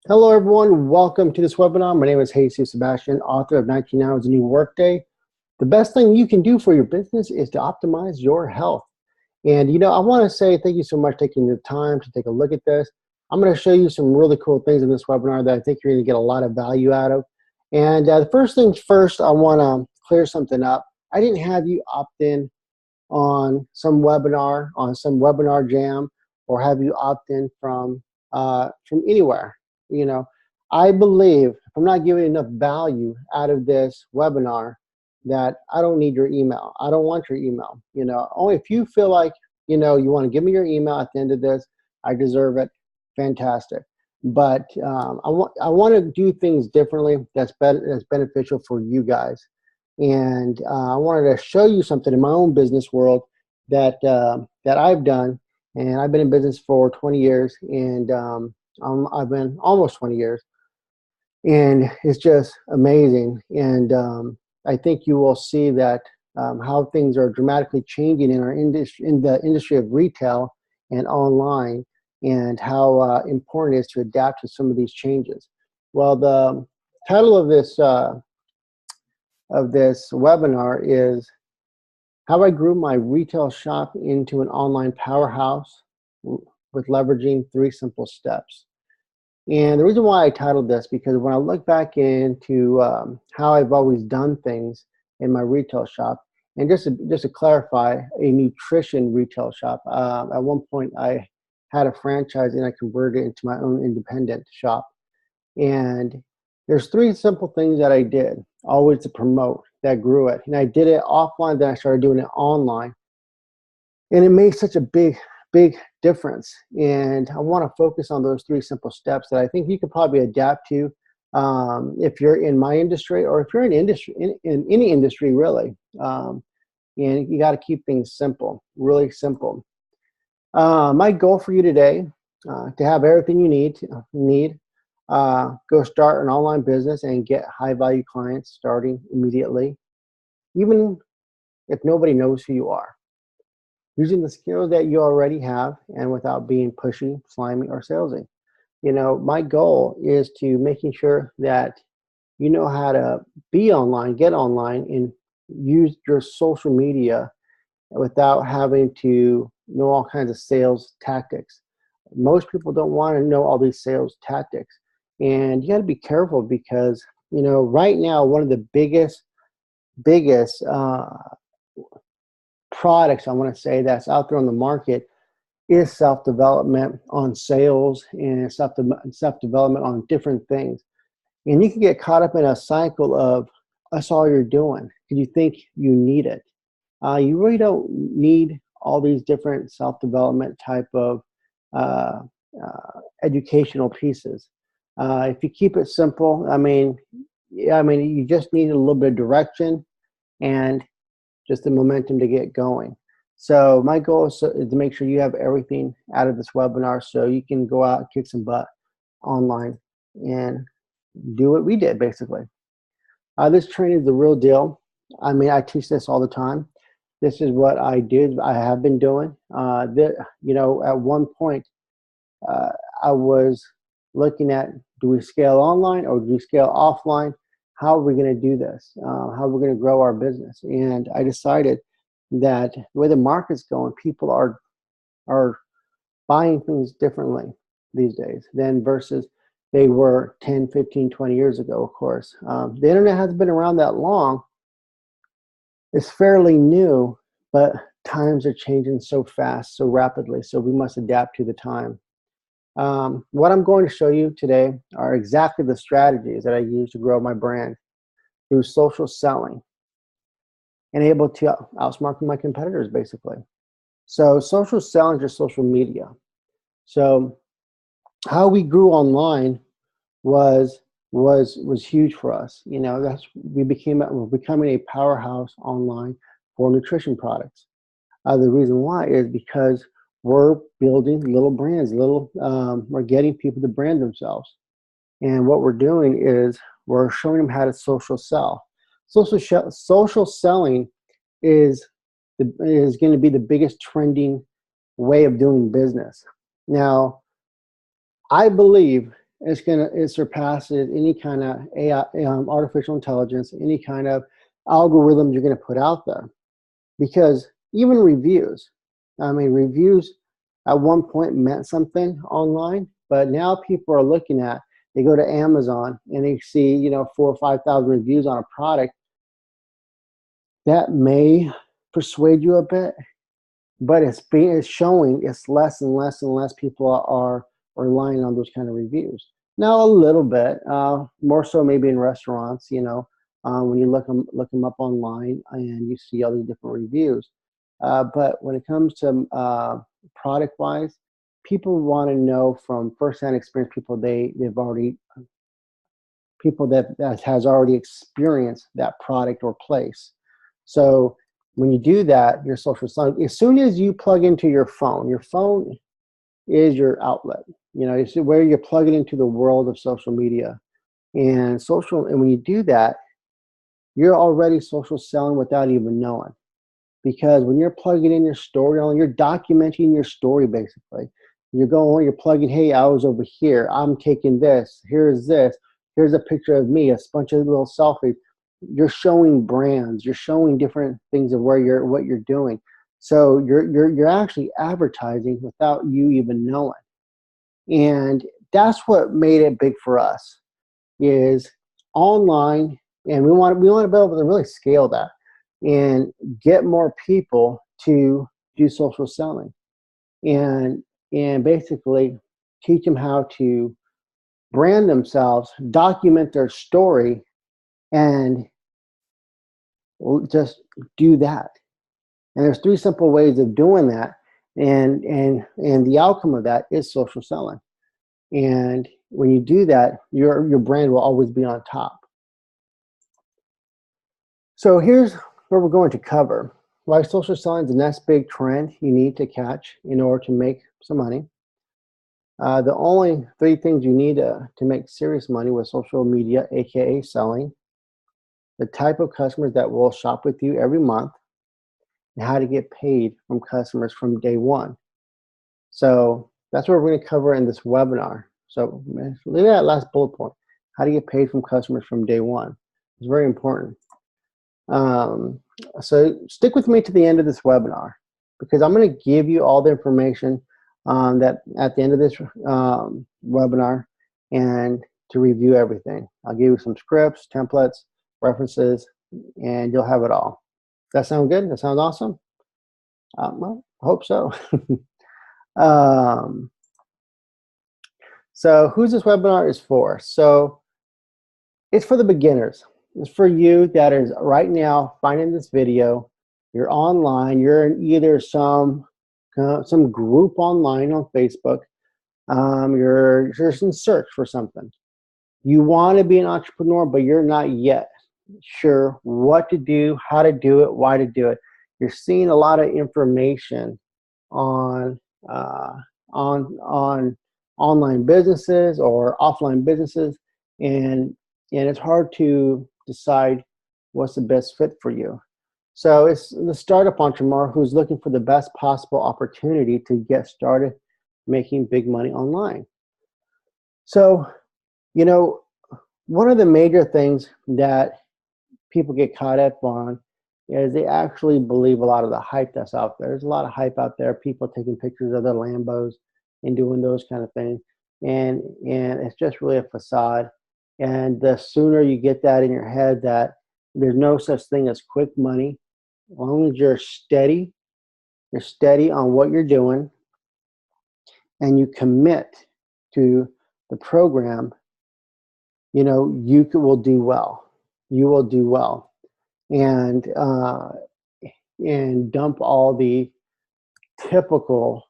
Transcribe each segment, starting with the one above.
Hello, everyone. Welcome to this webinar. My name is Jesus Sebastian, author of 19 Hours a New Workday. The best thing you can do for your business is to optimize your health. And, I want to say thank you so much for taking the time to take a look at this. I'm going to show you some really cool things in this webinar that I think you're going to get a lot of value out of. And the first things first, I want to clear something up. I didn't have you opt in on some webinar jam, or have you opt in from anywhere. You know, I believe if I'm not giving enough value out of this webinar, that I don't need your email. I don't want your email. Only if you feel like you want to give me your email at the end of this, I deserve it. Fantastic. But I want to do things differently. That's beneficial for you guys. And I wanted to show you something in my own business world that I've done. And I've been in business for 20 years, and I've been almost 20 years, and it's just amazing. And I think you will see that how things are dramatically changing in our industry, in the industry of retail and online, and how important it is to adapt to some of these changes. Well, the title of this webinar is How I Grew My Retail Shop into an Online Powerhouse with Leveraging 3 Simple Steps. And the reason why I titled this, because when I look back into how I've always done things in my retail shop, and just to clarify, a nutrition retail shop. At one point, I had a franchise and I converted it into my own independent shop. And there's 3 simple things that I did always to promote that grew it. And I did it offline, then I started doing it online. And it made such a big difference. And I want to focus on those 3 simple steps that I think you could probably adapt to if you're in my industry, or if you're in any industry really. And you got to keep things simple, really simple. My goal for you today, to have everything you need, go start an online business and get high value clients starting immediately, even if nobody knows who you are, using the skills that you already have and without being pushy, slimy, or salesy. My goal is to making sure that you know how to be online, get online, and use your social media without having to know all kinds of sales tactics. Most people don't want to know all these sales tactics. And you got to be careful, because, right now, one of the biggest products, I want to say, that's out there on the market is self-development on sales and self-development on different things. And you can get caught up in a cycle of that's all you're doing because you think you need it. You really don't need all these different self-development type of educational pieces. If you keep it simple, you just need a little bit of direction and just the momentum to get going. So my goal is to make sure you have everything out of this webinar so you can go out and kick some butt online and do what we did, basically. This training is the real deal. I teach this all the time. This is what I did. I have been doing. At one point, I was looking at, do we scale online or do we scale offline? How are we going to do this? How are we going to grow our business? And I decided that the way the market's going, people are buying things differently these days than versus they were 10, 15, 20 years ago, of course. The internet hasn't been around that long. It's fairly new, but times are changing so fast, so rapidly, so we must adapt to the time. What I'm going to show you today are exactly the strategies that I use to grow my brand through social selling and able to outsmart my competitors, basically. So social selling is just social media. So how we grew online was huge for us. We're becoming a powerhouse online for nutrition products. The reason why is because we're building little brands, we're getting people to brand themselves. And what we're doing is we're showing them how to social sell. Social selling is going to be the biggest trending way of doing business. Now, I believe it surpasses any kind of AI, artificial intelligence, any kind of algorithm you're going to put out there. Because even reviews, I mean, reviews at one point meant something online, but now people are looking at, they go to Amazon and they see, 4 or 5,000 reviews on a product. That may persuade you a bit, but it's showing it's less and less and less people are relying on those kind of reviews. Now a little bit more so maybe in restaurants, when you look them up online and you see all these different reviews. But when it comes to product wise, people want to know from firsthand experience, people that has already experienced that product or place. So when you do that, your social selling, as soon as you plug into your phone is your outlet. It's where you're plugging into the world of social media and when you do that, you're already social selling without even knowing. Because when you're plugging in your story, you're documenting your story basically. You're plugging, hey, I was over here, I'm taking this, here's a picture of me, a bunch of little selfies. You're showing brands, you're showing different things of what you're doing. So you're actually advertising without you even knowing. And that's what made it big for us, is online, and we want to be able to really scale that and get more people to do social selling, and basically teach them how to brand themselves, document their story, and just do that. And there's 3 simple ways of doing that, and the outcome of that is social selling. And when you do that, your brand will always be on top. So here's what we're going to cover: why social selling is the next big trend you need to catch in order to make some money. The only 3 things you need to make serious money with social media, aka selling. The type of customers that will shop with you every month, and how to get paid from customers from day one. So that's what we're going to cover in this webinar. So look at that last bullet point: how to get paid from customers from day one. It's very important. So stick with me to the end of this webinar, because I'm going to give you all the information that at the end of this webinar, and to review everything. I'll give you some scripts, templates, references, and you'll have it all. That sound good? That sounds awesome? Well, I hope so. So who's this webinar is for? So it's for the beginners. It's for you that is right now finding this video. You're online. You're in either some group online on Facebook. You're just in search for something. You want to be an entrepreneur, but you're not yet sure what to do, how to do it, why to do it. You're seeing a lot of information on online businesses or offline businesses, and it's hard to decide what's the best fit for you. So it's the startup entrepreneur who's looking for the best possible opportunity to get started making big money online. So, one of the major things that people get caught up on is they actually believe a lot of the hype that's out there. There's a lot of hype out there, people taking pictures of their Lambos and doing those kind of things. And it's just really a facade. And the sooner you get that in your head that there's no such thing as quick money, as long as you're steady on what you're doing, and you commit to the program, you will do well. You will do well. And dump all the typical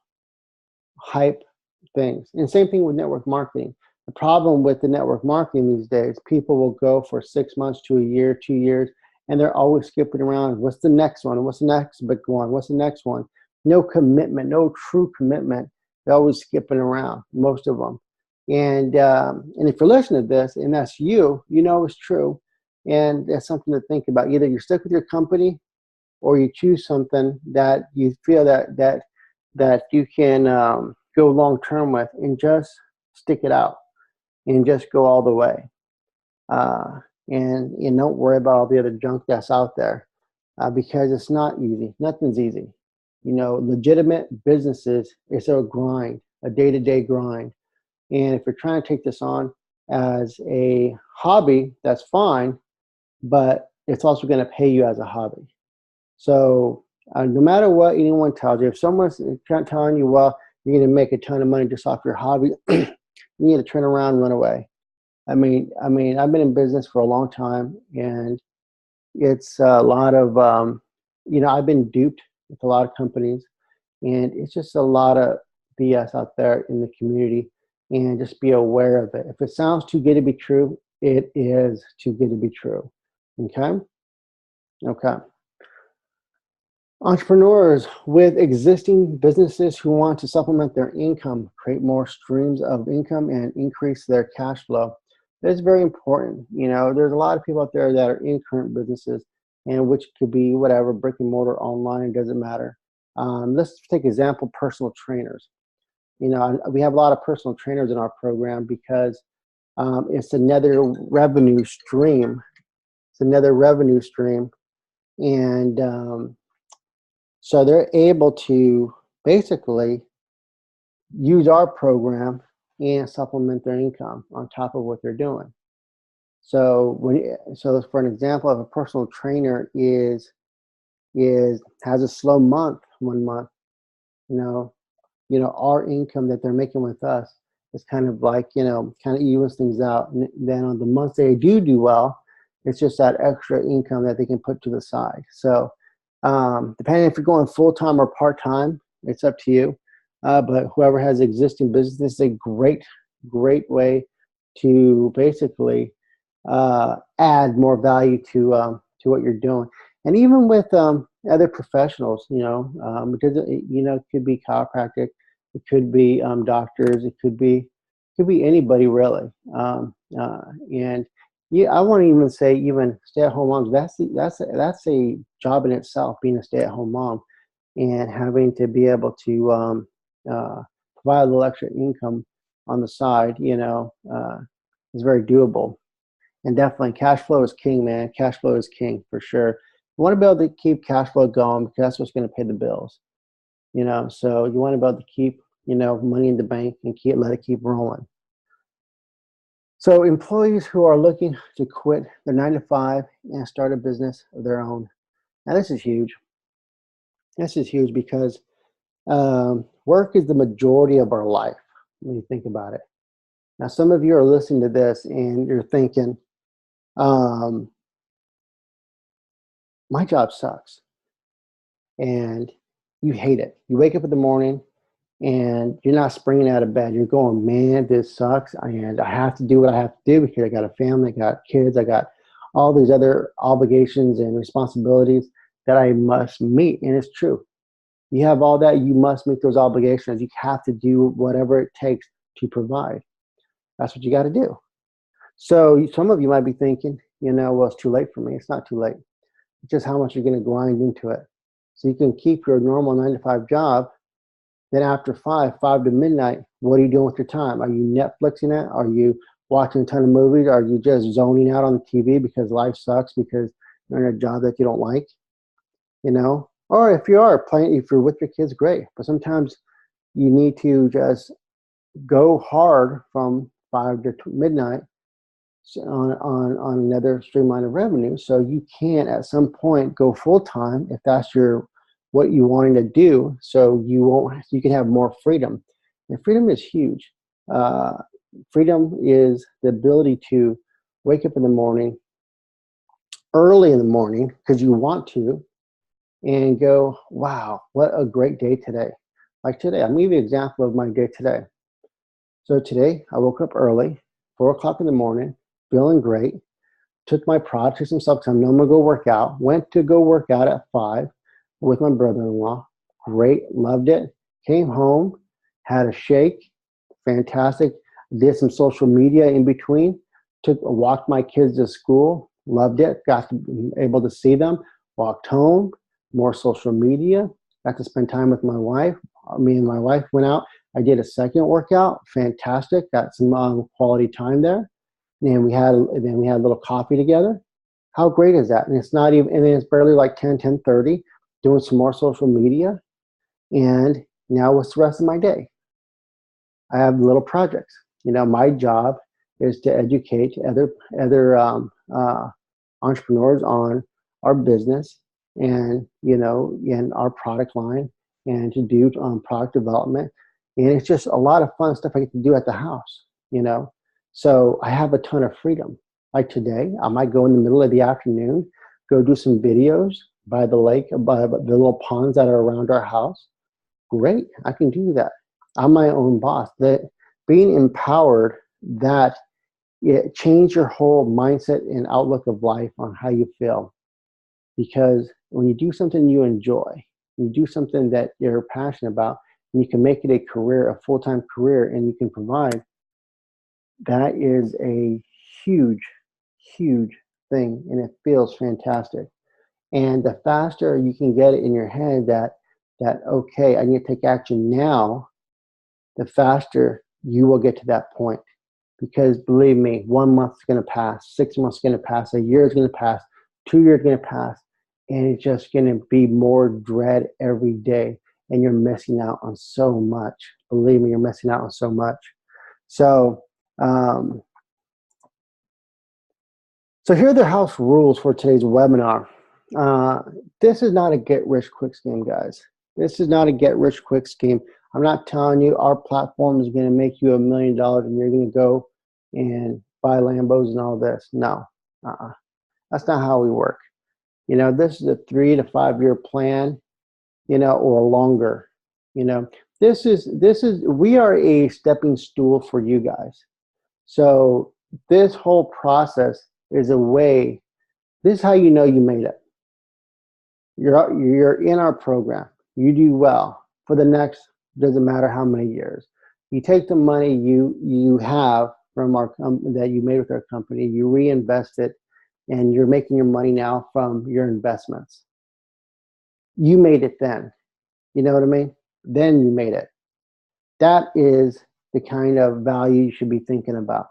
hype things. And same thing with network marketing. The problem with the network marketing these days, people will go for 6 months to a year, 2 years, and they're always skipping around. What's the next one? What's the next big one? What's the next one? No commitment, no true commitment. They're always skipping around, most of them. And if you're listening to this, and that's you, it's true. And that's something to think about. Either you're stuck with your company, or you choose something that you feel that you can go long term with, and just stick it out. and just go all the way. And don't worry about all the other junk that's out there, because it's not easy. Nothing's easy. Legitimate businesses, it's a grind, a day-to-day grind. And if you're trying to take this on as a hobby, that's fine, but it's also going to pay you as a hobby. So no matter what anyone tells you, if someone's telling you, well, you're going to make a ton of money just off your hobby, you need to turn around and run away. I mean, I've been in business for a long time, and it's a lot of, I've been duped with a lot of companies, and it's just a lot of BS out there in the community, and just be aware of it. If it sounds too good to be true, it is too good to be true. Okay? Okay. Entrepreneurs with existing businesses who want to supplement their income, create more streams of income, and increase their cash flow. That's very important. There's a lot of people out there that are in current businesses, and which could be whatever, brick and mortar, online, it doesn't matter. Let's take example, personal trainers. We have a lot of personal trainers in our program because it's another revenue stream. And so they're able to basically use our program and supplement their income on top of what they're doing. So for an example, if a personal trainer has a slow month, 1 month, our income that they're making with us is kind of like, kind of evens things out. And then on the months they do well, it's just that extra income that they can put to the side. So depending if you're going full-time or part-time, it's up to you. But whoever has existing business, this is a great way to basically add more value to what you're doing. And even with other professionals, because it could be chiropractic, it could be doctors, it could be anybody really. And yeah, I want to even say even stay-at-home moms. That's a job in itself, being a stay-at-home mom, and having to be able to provide a little extra income on the side. Is very doable. And definitely, cash flow is king, man. Cash flow is king for sure. You want to be able to keep cash flow going because that's what's going to pay the bills. So you want to be able to keep money in the bank and let it keep rolling. So employees who are looking to quit their 9-to-5 and start a business of their own. Now this is huge. This is huge because work is the majority of our life when you think about it. Now some of you are listening to this and you're thinking, my job sucks. And you hate it. You wake up in the morning and you're not springing out of bed. You're going, man, this sucks. And I have to do what I have to do because I got a family, I got kids, I got all these other obligations and responsibilities that I must meet. And it's true. You have all that, you must meet those obligations. You have to do whatever it takes to provide. That's what you got to do. So some of you might be thinking, well, it's too late for me. It's not too late. It's just how much you're going to grind into it. So you can keep your normal 9-to-5 job. Then after 5 to midnight, what are you doing with your time? Are you Netflixing it? Are you watching a ton of movies? Are you just zoning out on the TV because life sucks because you're in a job that you don't like? Or if you're with your kids, great. But sometimes you need to just go hard from 5 to midnight on another streamline of revenue, so you can at some point go full time if that's what you wanting to do. So you can have more freedom, and freedom is huge. Freedom is the ability to wake up in the morning, early in the morning, because you want to, and go, wow, what a great day today. Like today, I'm gonna give you an example of my day today. So today I woke up early, 4 o'clock in the morning, feeling great. Took my prod, took some self-time. I'm gonna go work out. Went to go work out at 5 with my brother-in-law. Great, loved it. Came home, had a shake, fantastic. Did some social media in between. Walked my kids to school, loved it. Got to be able to see them. Walked home, more social media. Got to spend time with my wife. Me and my wife went out, I did a second workout, fantastic, got some quality time there. And then we had a little coffee together. How great is that? And it's not even, and then it's barely like 10:30, doing some more social media. And now what's the rest of my day? I have little projects. My job is to educate other entrepreneurs on our business and in our product line, and to do product development. And it's just a lot of fun stuff I get to do at the house. So I have a ton of freedom. Like today, I might go in the middle of the afternoon, go do some videos by the lake, by the little ponds that are around our house. Great, I can do that. I'm my own boss. That being empowered, that it change your whole mindset and outlook of life on how you feel. Because when you do something you enjoy, you do something that you're passionate about, and you can make it a career, a full-time career, and you can provide, that is a huge, huge thing, and it feels fantastic. And the faster you can get it in your head that okay, I need to take action now, the faster you will get to that point. Because believe me, 1 month is going to pass, 6 months is going to pass, a year is going to pass, 2 years is going to pass, and it's just going to be more dread every day, and you're missing out on so much. Believe me, you're missing out on so much. So here are the house rules for today's webinar. This is not a get-rich-quick scheme, guys. This is not a get-rich-quick scheme. I'm not telling you our platform is going to make you $1 million and you're going to go and buy Lambos and all this. No, that's not how we work. This is a 3 to 5 year plan, or longer. This is we are a stepping stool for you guys. So this whole process is a way. This is how you know you made it. You're in our program. You do well for the next, doesn't matter how many years. You take the money you have from that you made with our company, you reinvest it, and you're making your money now from your investments. You made it then. You know what I mean? Then you made it. That is the kind of value you should be thinking about.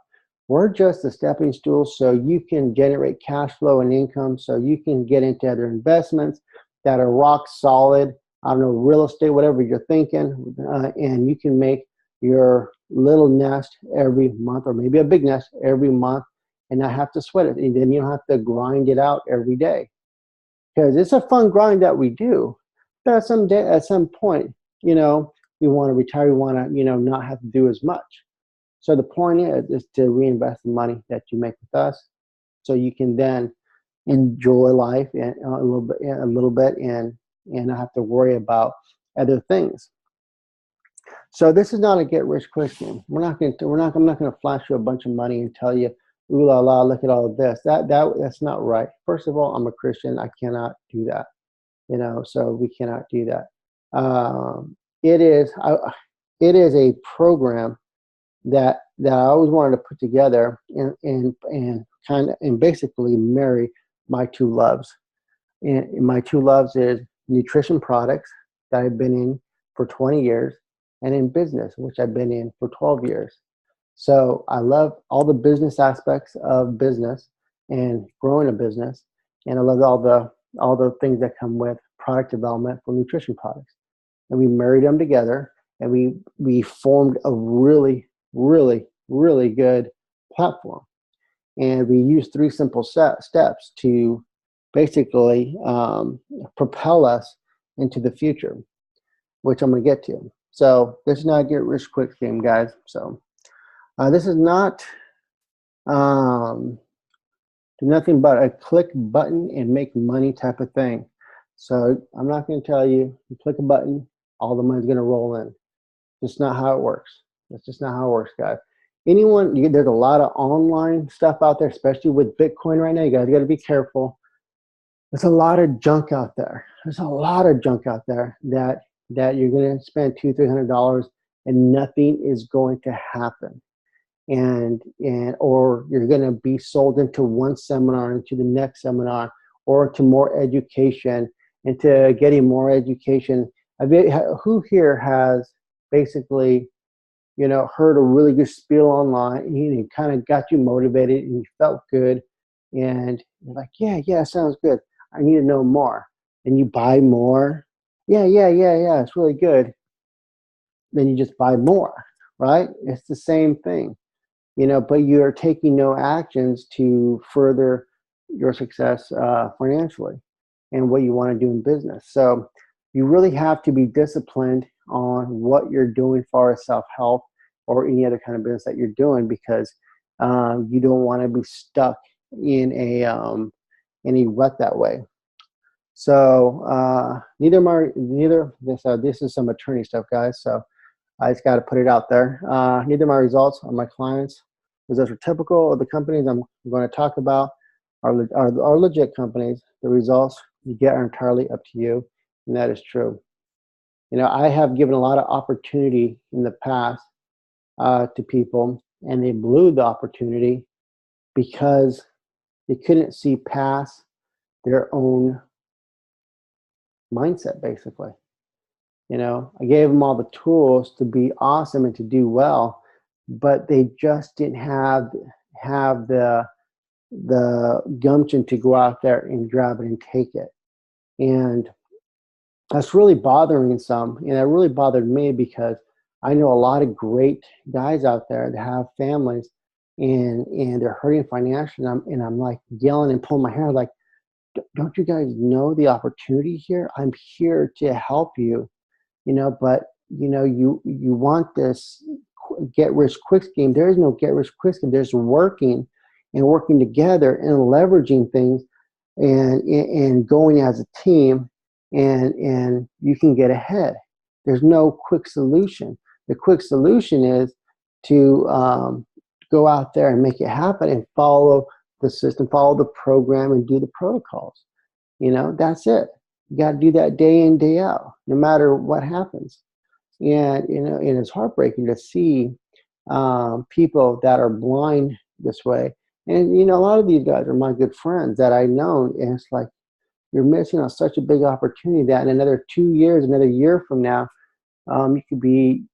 We're just a stepping stool so you can generate cash flow and income, so you can get into other investments that are rock solid. I don't know, real estate, whatever you're thinking, and you can make your little nest every month, or maybe a big nest every month, and not have to sweat it. And then you don't have to grind it out every day, because it's a fun grind that we do. But at some point, we want to retire. We want to, not have to do as much. So the point is to reinvest the money that you make with us, so you can then enjoy life and a little bit, and not have to worry about other things. So this is not a get rich quick scheme. I'm not going to flash you a bunch of money and tell you, ooh la la, look at all of this. That's not right. First of all, I'm a Christian. I cannot do that. So we cannot do that. It is a program that I always wanted to put together and basically marry my two loves. And my two loves is nutrition products that I've been in for 20 years, and in business, which I've been in for 12 years. So I love all the business aspects of business and growing a business, and I love all the things that come with product development for nutrition products. And we married them together, and we formed a really, really, really good platform. And we used 3 simple steps to basically propel us into the future, which I'm going to get to. So this is not a get rich quick scheme, guys. So this is not do nothing but a click button and make money type of thing. So I'm not going to tell you click a button, all the money's going to roll in. That's not how it works. That's just not how it works, guys. There's a lot of online stuff out there, especially with Bitcoin right now. You guys got to be careful. There's a lot of junk out there. There's a lot of junk out there that you're going to spend $200-300 and nothing is going to happen. Or you're going to be sold into one seminar, into the next seminar, or to more education, into getting more education. Who here has basically heard a really good spiel online, and it kind of got you motivated and you felt good. And you're like, yeah, sounds good. I need to know more. And you buy more. Yeah, it's really good. Then you just buy more, right? It's the same thing, but you're taking no actions to further your success financially and what you want to do in business. So you really have to be disciplined on what you're doing as far as self-help or any other kind of business that you're doing, because you don't want to be stuck in a rut that way. So this is some attorney stuff, guys. So I just got to put it out there. Neither my results or my clients' results are typical of the companies I'm going to talk about are legit companies. The results you get are entirely up to you, and that is true. I have given a lot of opportunity in the past to people, and they blew the opportunity because they couldn't see past their own mindset, basically. I gave them all the tools to be awesome and to do well, but they just didn't have the gumption to go out there and grab it and take it. And that's really bothering some. And it really bothered me because I know a lot of great guys out there that have families and they're hurting financially. And I'm like yelling and pulling my hair like, don't you guys know the opportunity here? I'm here to help you. But you want this get rich quick scheme. There is no get rich quick scheme. There's working together and leveraging things and going as a team, and you can get ahead. There's no quick solution. The quick solution is to go out there and make it happen and follow the system, follow the program, and do the protocols. That's it. You got to do that day in, day out, no matter what happens. And and it's heartbreaking to see people that are blind this way. And a lot of these guys are my good friends that I know, and it's like you're missing on such a big opportunity that in another 2 years, another year from now, you could be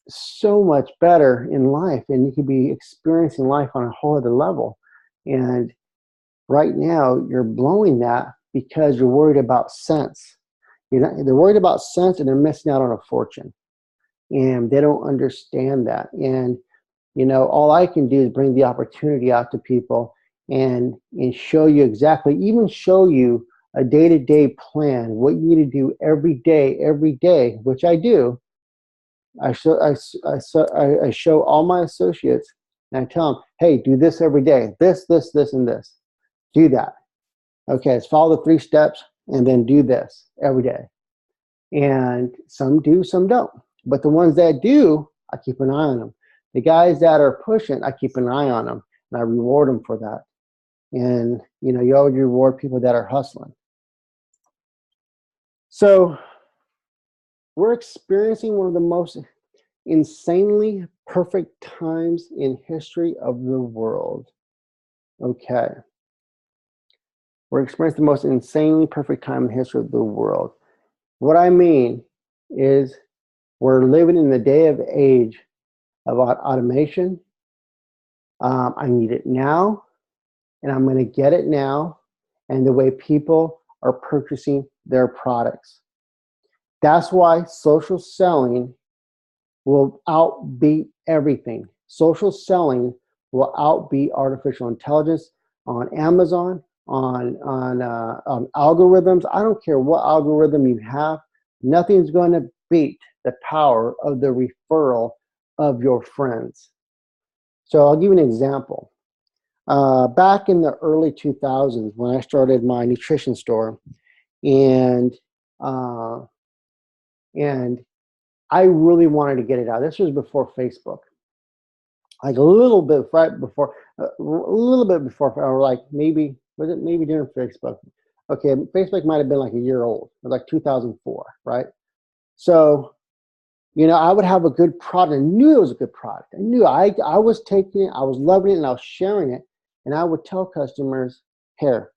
so much better in life, and you could be experiencing life on a whole other level. And right now, you're blowing that because you're worried about cents. They're worried about cents, and they're missing out on a fortune. And they don't understand that. And all I can do is bring the opportunity out to people and show you even show you a day-to-day plan, what you need to do every day, which I do. I show all my associates, and I tell them, hey, do this every day. This, and this. Do that. Okay, let's follow the 3 steps and then do this every day. And some do, some don't. But the ones that do, I keep an eye on them. The guys that are pushing, I keep an eye on them, and I reward them for that. And, you always reward people that are hustling. So we're experiencing one of the most insanely perfect times in history of the world. Okay. We're experiencing the most insanely perfect time in the history of the world. What I mean is we're living in the day of age of automation. I need it now, and I'm going to get it now, and the way people are purchasing their products. That's why social selling will outbeat everything. Social selling will outbeat artificial intelligence on Amazon, on algorithms. I don't care what algorithm you have. Nothing's going to beat the power of the referral of your friends. So I'll give you an example. Back in the early 2000s, when I started my nutrition store, and I really wanted to get it out. This was before Facebook, like a little bit before, or like maybe during Facebook. Okay, Facebook might have been like a year old. It was like 2004, right? So, I would have a good product. I knew it was a good product. I knew I was taking it, I was loving it, and I was sharing it. And I would tell customers, here,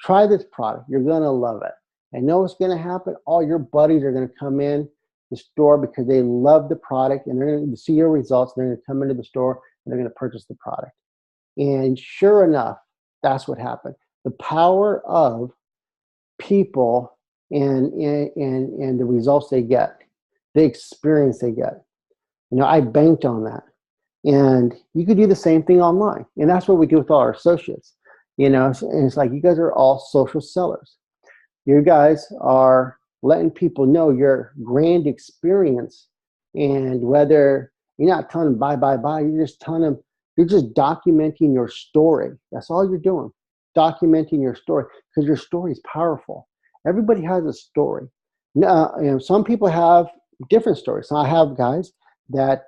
try this product. You're going to love it. And know what's going to happen? All your buddies are going to come in the store because they love the product and they're going to see your results. And they're going to come into the store and they're going to purchase the product. And sure enough, that's what happened. The power of people and the results they get, the experience they get. I banked on that. And you could do the same thing online. And that's what we do with all our associates. And it's like, you guys are all social sellers. You guys are letting people know your grand experience. And whether you're not telling them bye, you're just telling them, you're just documenting your story. That's all you're doing. Documenting your story, because your story is powerful. Everybody has a story. Now, some people have different stories. So I have guys that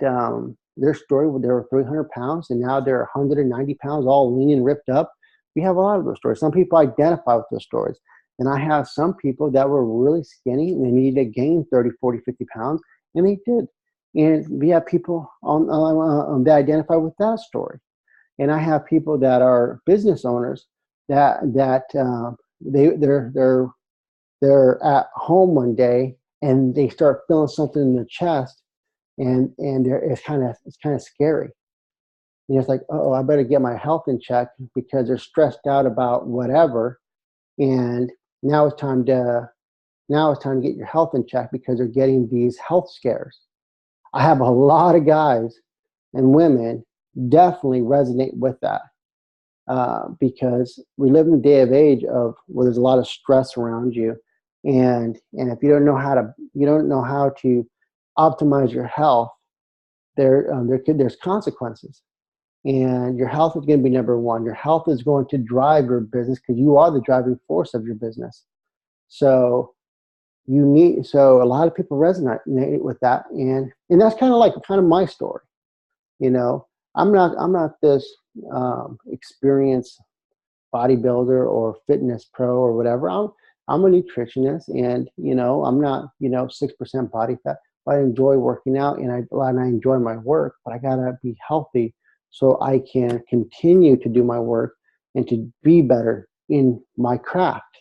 their story, they were 300 pounds and now they're 190 pounds, all lean and ripped up. We have a lot of those stories. Some people identify with those stories. And I have some people that were really skinny and they needed to gain 30, 40, 50 pounds, and they did. And we have people that identify with that story. And I have people that are business owners that they're at home one day and they start feeling something in their chest, and it's kind of scary. It's like, oh, I better get my health in check because they're stressed out about whatever, and now it's time to get your health in check because they're getting these health scares. I have a lot of guys and women definitely resonate with that because we live in a day of age where there's a lot of stress around you, and if you don't know how to optimize your health, there's consequences. And your health is going to be number one. Your health is going to drive your business because you are the driving force of your business. So a lot of people resonate with that, and that's kind of my story. I'm not this experienced bodybuilder or fitness pro or whatever. I'm a nutritionist, and I'm not 6% body fat. I enjoy working out and I enjoy my work, but I gotta be healthy so I can continue to do my work and to be better in my craft.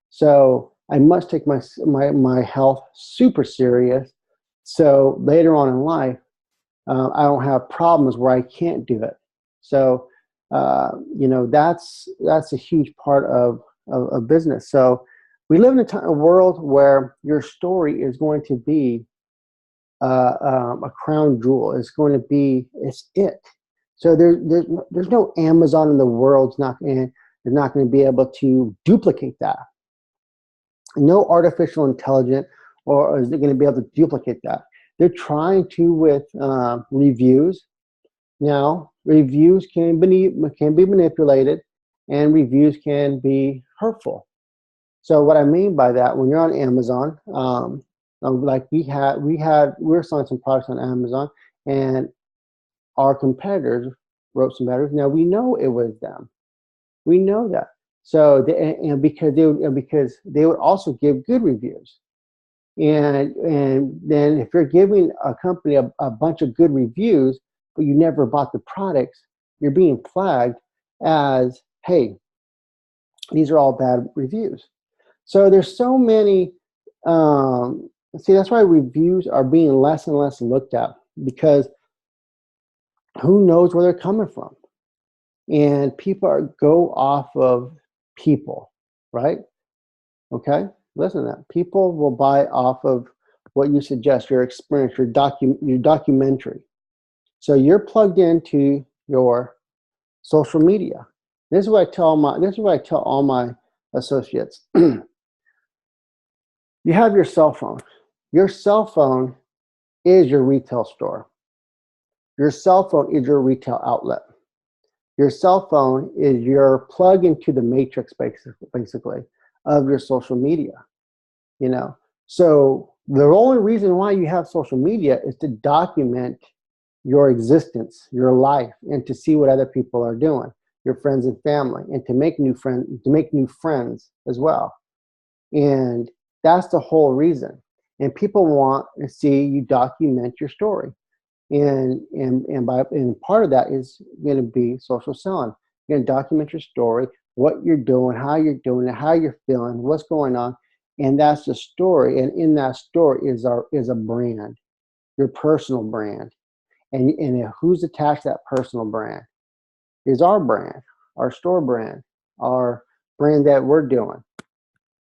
So I must take my health super serious. So later on in life, I don't have problems where I can't do it. So that's a huge part of business. So we live in a world where your story is going to be a crown jewel. It's it. So there's no Amazon in the world. They're not going to be able to duplicate that. No artificial intelligence or is going to be able to duplicate that. They're trying to with reviews. Now, reviews can be manipulated, and reviews can be hurtful. So what I mean by that, when you're on Amazon, like we were selling some products on Amazon, and our competitors wrote some better. Now we know it was them. We know that. So because they would also give good reviews, and then if you're giving a company a bunch of good reviews, but you never bought the products, you're being flagged as, hey, these are all bad reviews. So there's so many. That's why reviews are being less and less looked at, because who knows where they're coming from, and people go off of people, right? Okay, listen to that. People will buy off of what you suggest, your experience, your documentary. So you're plugged into your social media. This is what I tell all my associates. You have your cell phone. Your cell phone is your retail store. Your cell phone is your retail outlet. Your cell phone is your plug into the matrix, basically, of your social media. So the only reason why you have social media is to document your existence, your life, and to see what other people are doing, your friends and family, and to make new friends as well. And that's the whole reason. And people want to see you document your story. And part of that is going to be social selling. You're going to document your story, what you're doing, how you're doing it, how you're feeling, what's going on. And that's the story. And in that story is a brand, your personal brand. And who's attached to that personal brand is our brand, our store brand, our brand that we're doing.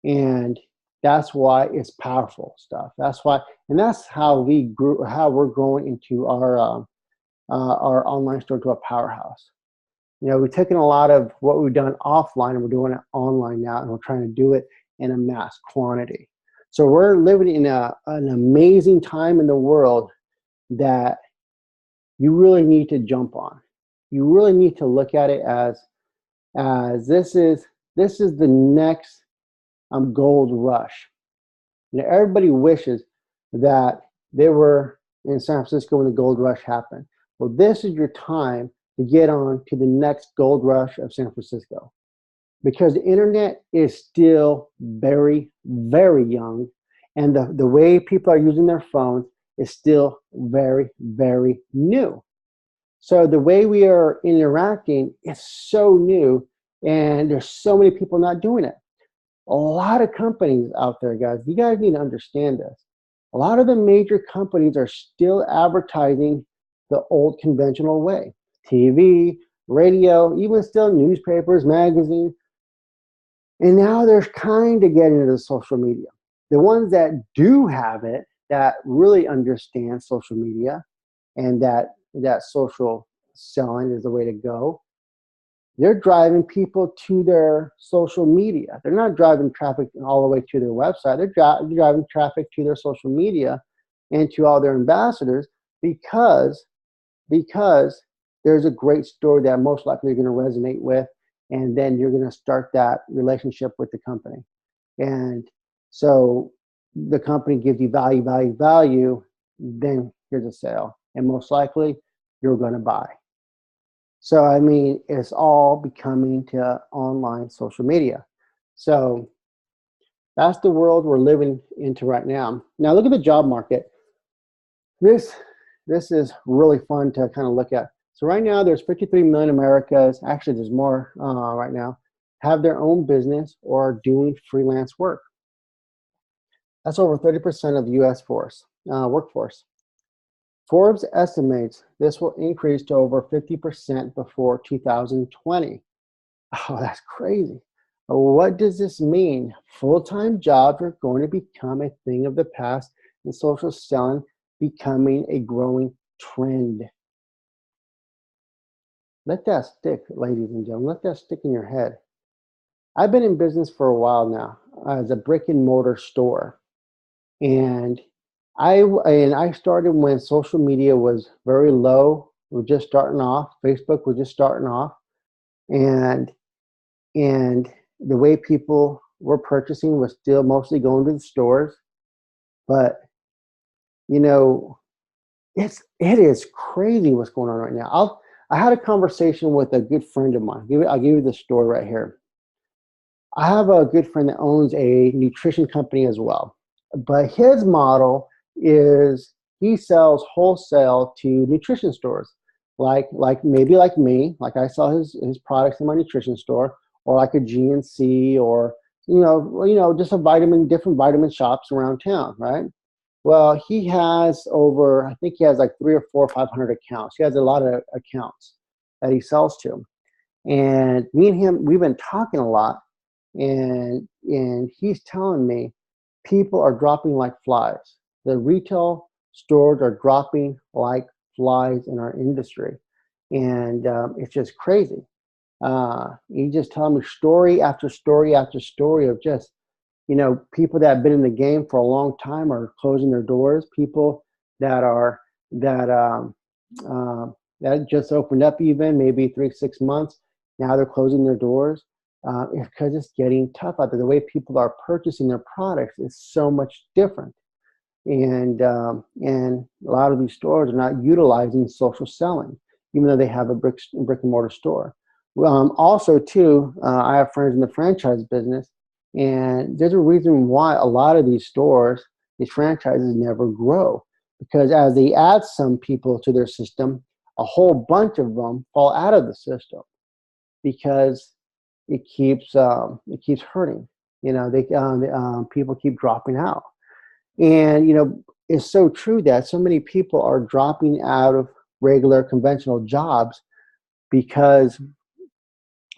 And that's why it's powerful stuff. That's why, and that's how we grew, how we're growing into our online store to a powerhouse. You know, we've taken a lot of what we've done offline and we're doing it online now, and we're trying to do it in a mass quantity. So we're living in an amazing time in the world that you really need to jump on. You really need to look at it as this is the next gold rush. You know, everybody wishes that they were in San Francisco when the gold rush happened. Well, this is your time to get on to the next gold rush of San Francisco, because the internet is still very, very young, and the way people are using their phones is still very, very new. So the way we are interacting is so new, and there's so many people not doing it. A lot of companies out there, guys, you guys need to understand this. A lot of the major companies are still advertising the old conventional way. TV, radio, even still newspapers, magazines. And now they're kind of getting into social media. The ones that do have it, that really understand social media, and that social selling is the way to go, they're driving people to their social media. They're not driving traffic all the way to their website. They're driving traffic to their social media and to all their ambassadors, because there's a great story that most likely you're going to resonate with, and then you're going to start that relationship with the company. And so the company gives you value, value, value, then here's a sale. And most likely you're going to buy. So, I mean, it's all becoming to online social media. So that's the world we're living into right now. Now look at the job market. This is really fun to kind of look at. So right now there's 53 million Americans, actually there's more right now, have their own business or are doing freelance work. That's over 30% of the US workforce. Forbes estimates this will increase to over 50% before 2020. Oh, that's crazy. What does this mean? Full-time jobs are going to become a thing of the past, and social selling becoming a growing trend. Let that stick, ladies and gentlemen. Let that stick in your head. I've been in business for a while now as a brick and mortar store. And I started when social media was very low. We were just starting off. Facebook was just starting off. And the way people were purchasing was still mostly going to the stores. But, you know, it is crazy what's going on right now. I had a conversation with a good friend of mine. I'll give you the story right here. I have a good friend that owns a nutrition company as well. But his model is he sells wholesale to nutrition stores, like maybe like me, like I sell his products in my nutrition store, or like a GNC, or you know just different vitamin shops around town, right? Well, he has over, I think he has like 300 or 400 or 500 accounts. He has a lot of accounts that he sells to, and me and him, we've been talking a lot, and he's telling me people are dropping like flies. The retail stores are dropping like flies in our industry, and it's just crazy. He just telling me story after story after story of just, you know, people that have been in the game for a long time are closing their doors. People that are that just opened up, even maybe 3-6 months, now they're closing their doors. Because it's getting tough out there. The way people are purchasing their products is so much different, and a lot of these stores are not utilizing social selling, even though they have a brick and mortar store. Also, too, I have friends in the franchise business, and there's a reason why a lot of these stores, these franchises, never grow, because as they add some people to their system, a whole bunch of them fall out of the system because it keeps hurting. People keep dropping out. And, it's so true that so many people are dropping out of regular conventional jobs because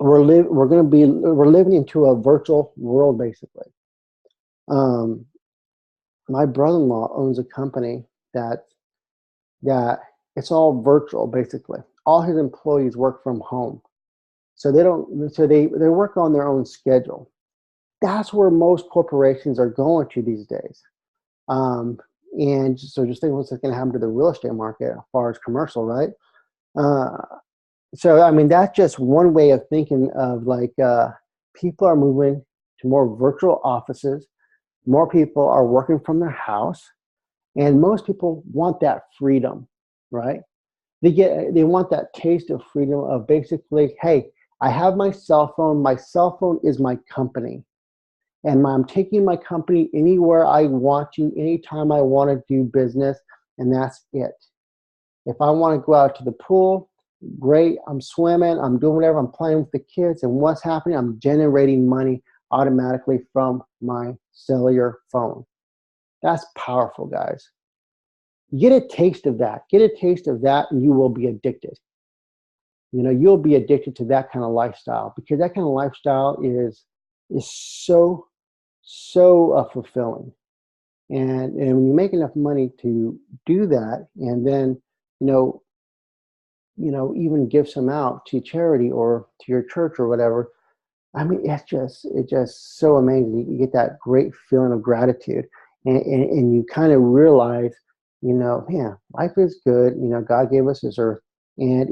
we're living into a virtual world, basically. Um, my brother-in-law owns a company that that it's all virtual, basically. All his employees work from home. So they work on their own schedule. That's where most corporations are going to these days. Um, and so just think what's going to happen to the real estate market as far as commercial, right? Uh, so I mean, that's just one way of thinking of like people are moving to more virtual offices. More people are working from their house, and most people want that freedom, right? They want that taste of freedom of basically, hey, I have my cell phone. My cell phone is my company, and I'm taking my company anywhere I want to, anytime I want to do business, and that's it. If I want to go out to the pool, great. I'm swimming. I'm doing whatever. I'm playing with the kids, and what's happening? I'm generating money automatically from my cellular phone. That's powerful, guys. Get a taste of that. Get a taste of that, and you will be addicted. You'll be addicted to that kind of lifestyle because that kind of lifestyle is so fulfilling. And when you make enough money to do that, and then you know even give some out to charity or to your church or whatever. I mean, it's just so amazing. You get that great feeling of gratitude, and you kind of realize, man, life is good. God gave us this earth, and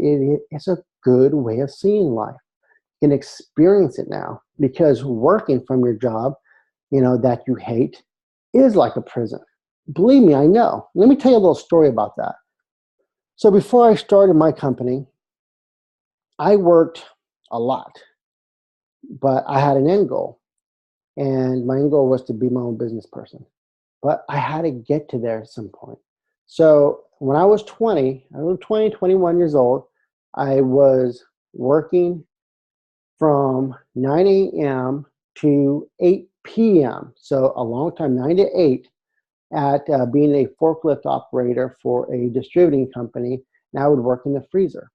it's a good way of seeing life. You can experience it now because working from your job, that you hate, is like a prison. Believe me, I know. Let me tell you a little story about that. So before I started my company, I worked a lot, but I had an end goal. And my end goal was to be my own business person. But I had to get to there at some point. So when I was 21 years old, I was working from 9 a.m. to 8 p.m. So a long time, 9 to 8, at being a forklift operator for a distributing company. And I would work in the freezer.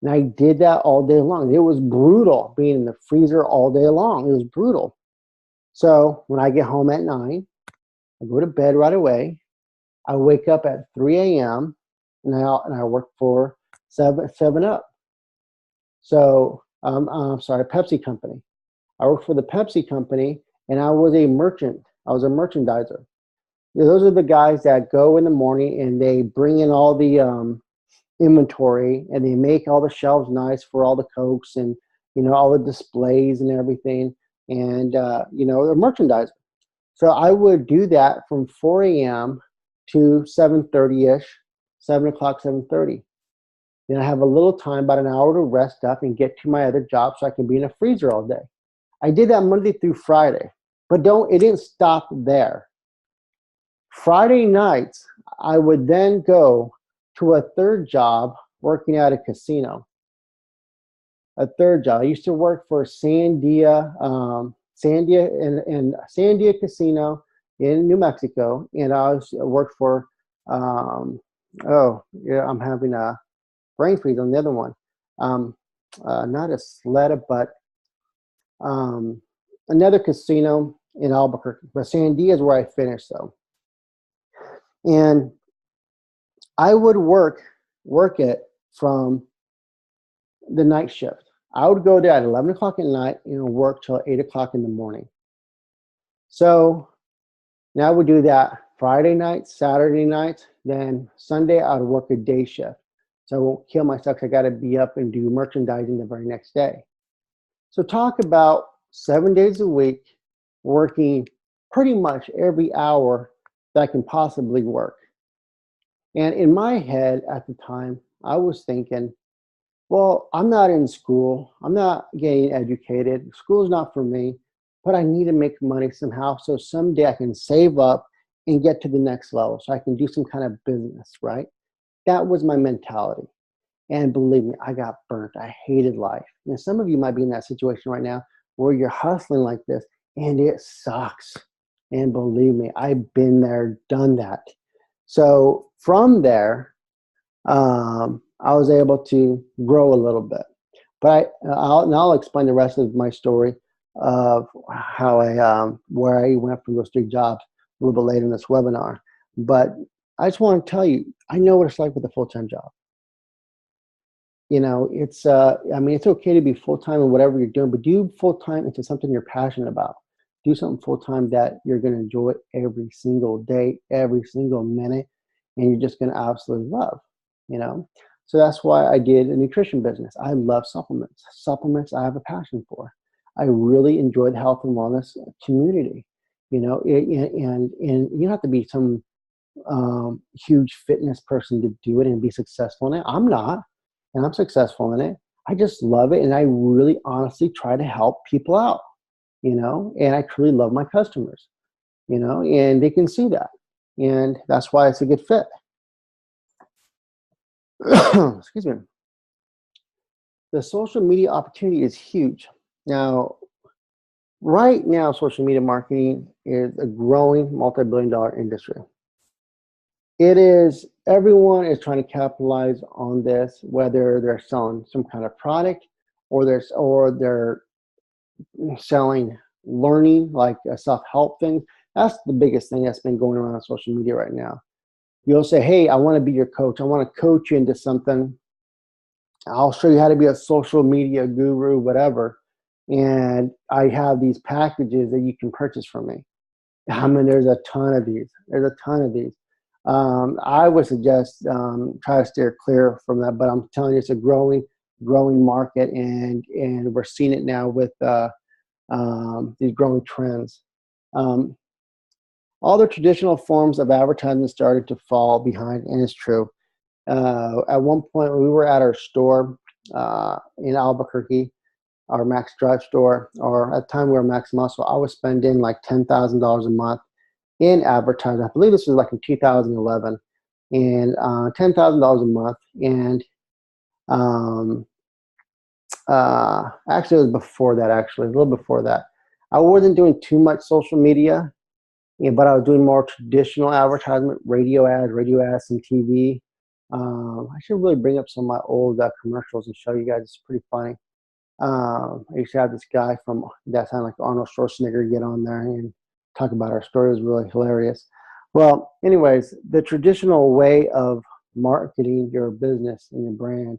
And I did that all day long. It was brutal being in the freezer all day long. It was brutal. So when I get home at 9, I go to bed right away. I wake up at 3 a.m. and I work for 7-Up. So I'm sorry, Pepsi company. I worked for the Pepsi company, and I was a merchant. I was a merchandiser. Those are the guys that go in the morning and they bring in all the inventory, and they make all the shelves nice for all the Cokes and all the displays and everything, and they're merchandiser. So I would do that from 4 a.m. to 7:30ish, 7 o'clock, 7:30. Then I have a little time, about an hour to rest up and get to my other job so I can be in a freezer all day. I did that Monday through Friday, but it didn't stop there. Friday nights, I would then go to a third job working at a casino. A third job. I used to work for Sandia Casino in New Mexico, and I worked for I'm having a brain freeze on the other one. Not a Sleda, but another casino in Albuquerque. But Sandia is where I finished, though. And I would work it from the night shift. I would go there at 11 o'clock at night and work till 8 o'clock in the morning. So now I would do that Friday night, Saturday night, then Sunday I would work a day shift. So I won't kill myself because I got to be up and do merchandising the very next day. So talk about 7 days a week, working pretty much every hour that I can possibly work. And in my head at the time, I was thinking, well, I'm not in school. I'm not getting educated. School's not for me, but I need to make money somehow. So someday I can save up and get to the next level so I can do some kind of business, right? That was my mentality. And believe me, I got burnt. I hated life. And some of you might be in that situation right now where you're hustling like this and it sucks. And believe me, I've been there, done that. So from there, I was able to grow a little bit. But I'll explain the rest of my story of how where I went from those three jobs a little bit later in this webinar. But I just want to tell you, I know what it's like with a full-time job. You know, I mean, it's okay to be full-time in whatever you're doing, but do full-time into something you're passionate about. Do something full-time that you're going to enjoy every single day, every single minute, and you're just going to absolutely love, you know? So that's why I did a nutrition business. I love supplements. Supplements I have a passion for. I really enjoy the health and wellness community, you know, and you don't have to be some huge fitness person to do it and be successful in it. I'm not, and I'm successful in it. I just love it, and I really honestly try to help people out, you know, and I truly love my customers, you know, and they can see that, and that's why it's a good fit. Excuse me. The social media opportunity is huge. Now, right now, social media marketing is a growing multi-billion-dollar industry. It is, everyone is trying to capitalize on this, whether they're selling some kind of product or they're selling learning, like self-help things. That's the biggest thing that's been going around on social media right now. You'll say, hey, I want to be your coach. I want to coach you into something. I'll show you how to be a social media guru, whatever. And I have these packages that you can purchase from me. I mean, there's a ton of these. There's a ton of these. I would suggest try to steer clear from that, but I'm telling you, it's a growing market, and we're seeing it now with these growing trends. All the traditional forms of advertising started to fall behind, and it's true. At one point, when we were at our store in Albuquerque, our Max Drive store, or at the time we were Max Muscle, I was spending like $10,000 a month in advertising. I believe this was like in 2011, and $10,000 a month. And actually, it was before that. Actually, a little before that, I wasn't doing too much social media, but I was doing more traditional advertisement, radio ads, some TV. I should really bring up some of my old commercials and show you guys. It's pretty funny. I used to have this guy from that time, like Arnold Schwarzenegger, get on there and talk about our story. It was really hilarious. Well, anyways, the traditional way of marketing your business and your brand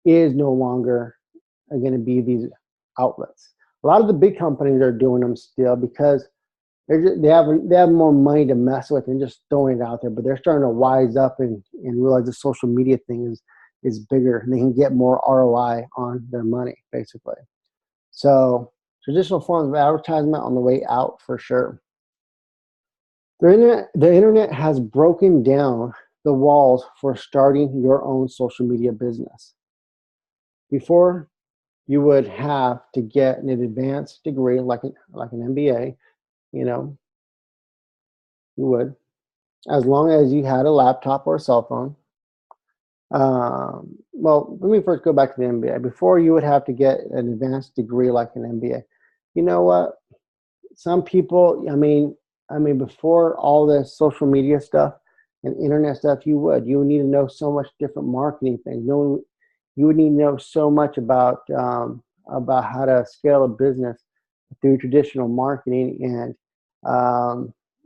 is no longer going to be these outlets. A lot of the big companies are doing them still because they have more money to mess with and just throwing it out there. But they're starting to wise up and realize the social media thing is bigger, and they can get more ROI on their money, basically. So traditional forms of advertisement on the way out for sure. The internet has broken down the walls for starting your own social media business. Before, you would have to get an advanced degree like an MBA, you know, you would, as long as you had a laptop or a cell phone. Well, let me first go back to the MBA. Before, you would have to get an advanced degree like an MBA. You know what? Some people, I mean, before all this social media stuff and internet stuff, you would need to know so much different marketing things. You would need to know so much about how to scale a business through traditional marketing, and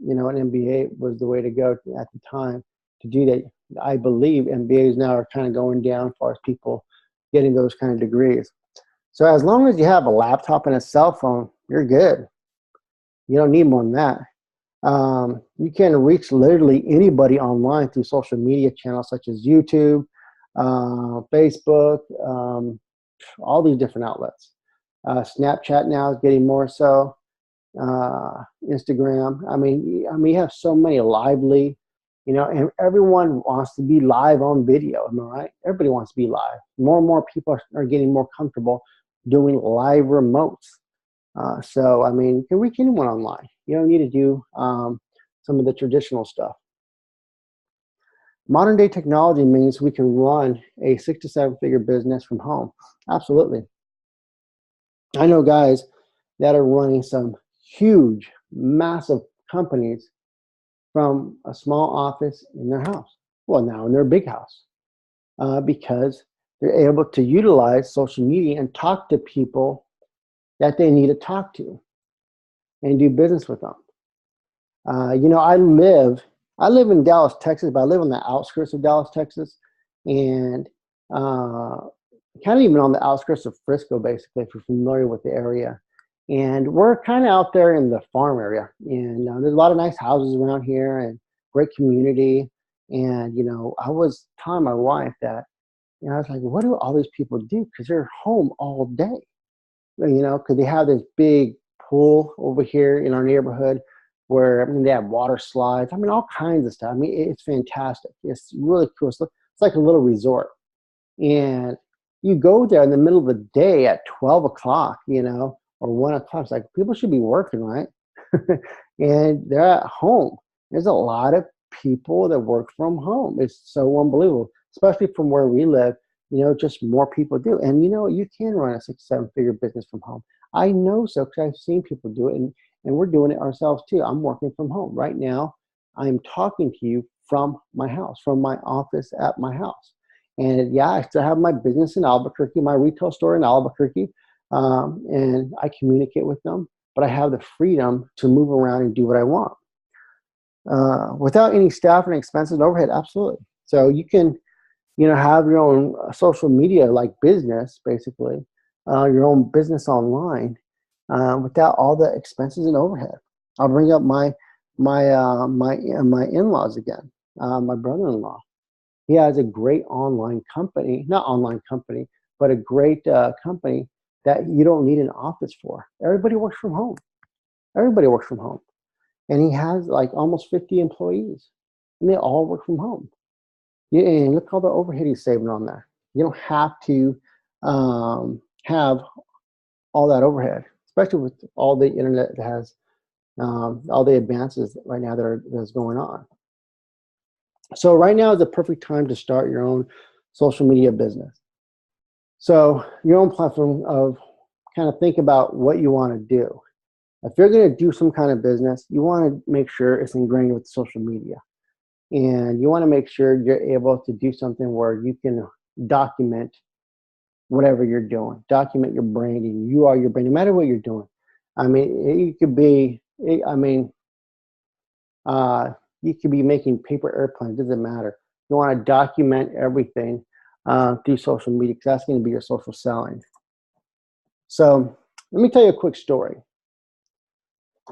you know, an MBA was the way to go at the time to do that. I believe MBAs now are kind of going down as far as people getting those kind of degrees. So as long as you have a laptop and a cell phone, you're good. You don't need more than that. You can reach literally anybody online through social media channels such as YouTube, Facebook, all these different outlets. Snapchat now is getting more so. Instagram. I mean, you have so many lively, you know, and everyone wants to be live on video. Am I right? Everybody wants to be live. More and more people are getting more comfortable doing live remotes. So, I mean, you can reach anyone online. You don't need to do some of the traditional stuff. Modern day technology means we can run a 6 to 7 figure business from home. Absolutely. I know guys that are running some huge, massive companies from a small office in their house. Well, now in their big house, because they're able to utilize social media and talk to people that they need to talk to and do business with them. I live in Dallas, Texas, but I live on the outskirts of Dallas, Texas, and kind of even on the outskirts of Frisco, basically, if you're familiar with the area. And we're kind of out there in the farm area, and there's a lot of nice houses around here and great community. And I was telling my wife that, I was like, what do all these people do? Because they're home all day, because they have this big pool over here in our neighborhood where they have water slides. All kinds of stuff. It's fantastic. It's really cool. It's like a little resort. And you go there in the middle of the day at 12 o'clock, or 1 o'clock. It's like, people should be working, right? And they're at home. There's a lot of people that work from home. It's so unbelievable, especially from where we live. Just more people do. And you can run a 6-7-figure business from home. I know so, because I've seen people do it, and we're doing it ourselves too. I'm working from home right now. I'm talking to you from my house, from my office at my house. And yeah, I still have my business in Albuquerque, my retail store in Albuquerque, and I communicate with them, but I have the freedom to move around and do what I want without any staff and expenses and overhead. Absolutely. So you can, have your own social media like business, basically, your own business online without all the expenses and overhead. I'll bring up my in-laws again. My brother-in-law. He has a great online company, not online company, but a great company that you don't need an office for. Everybody works from home. Everybody works from home. And he has like almost 50 employees, and they all work from home. Yeah, and look all the overhead he's saving on there. You don't have to have all that overhead, especially with all the internet that has all the advances right now that's going on. So right now is the perfect time to start your own social media business. So your own platform of kind of think about what you want to do. If you're going to do some kind of business, you want to make sure it's ingrained with social media. And you want to make sure you're able to do something where you can document whatever you're doing. Document your branding. You are your brand, no matter what you're doing. You could be, you could be making paper airplanes. It doesn't matter. You want to document everything through social media, because that's going to be your social selling. So let me tell you a quick story.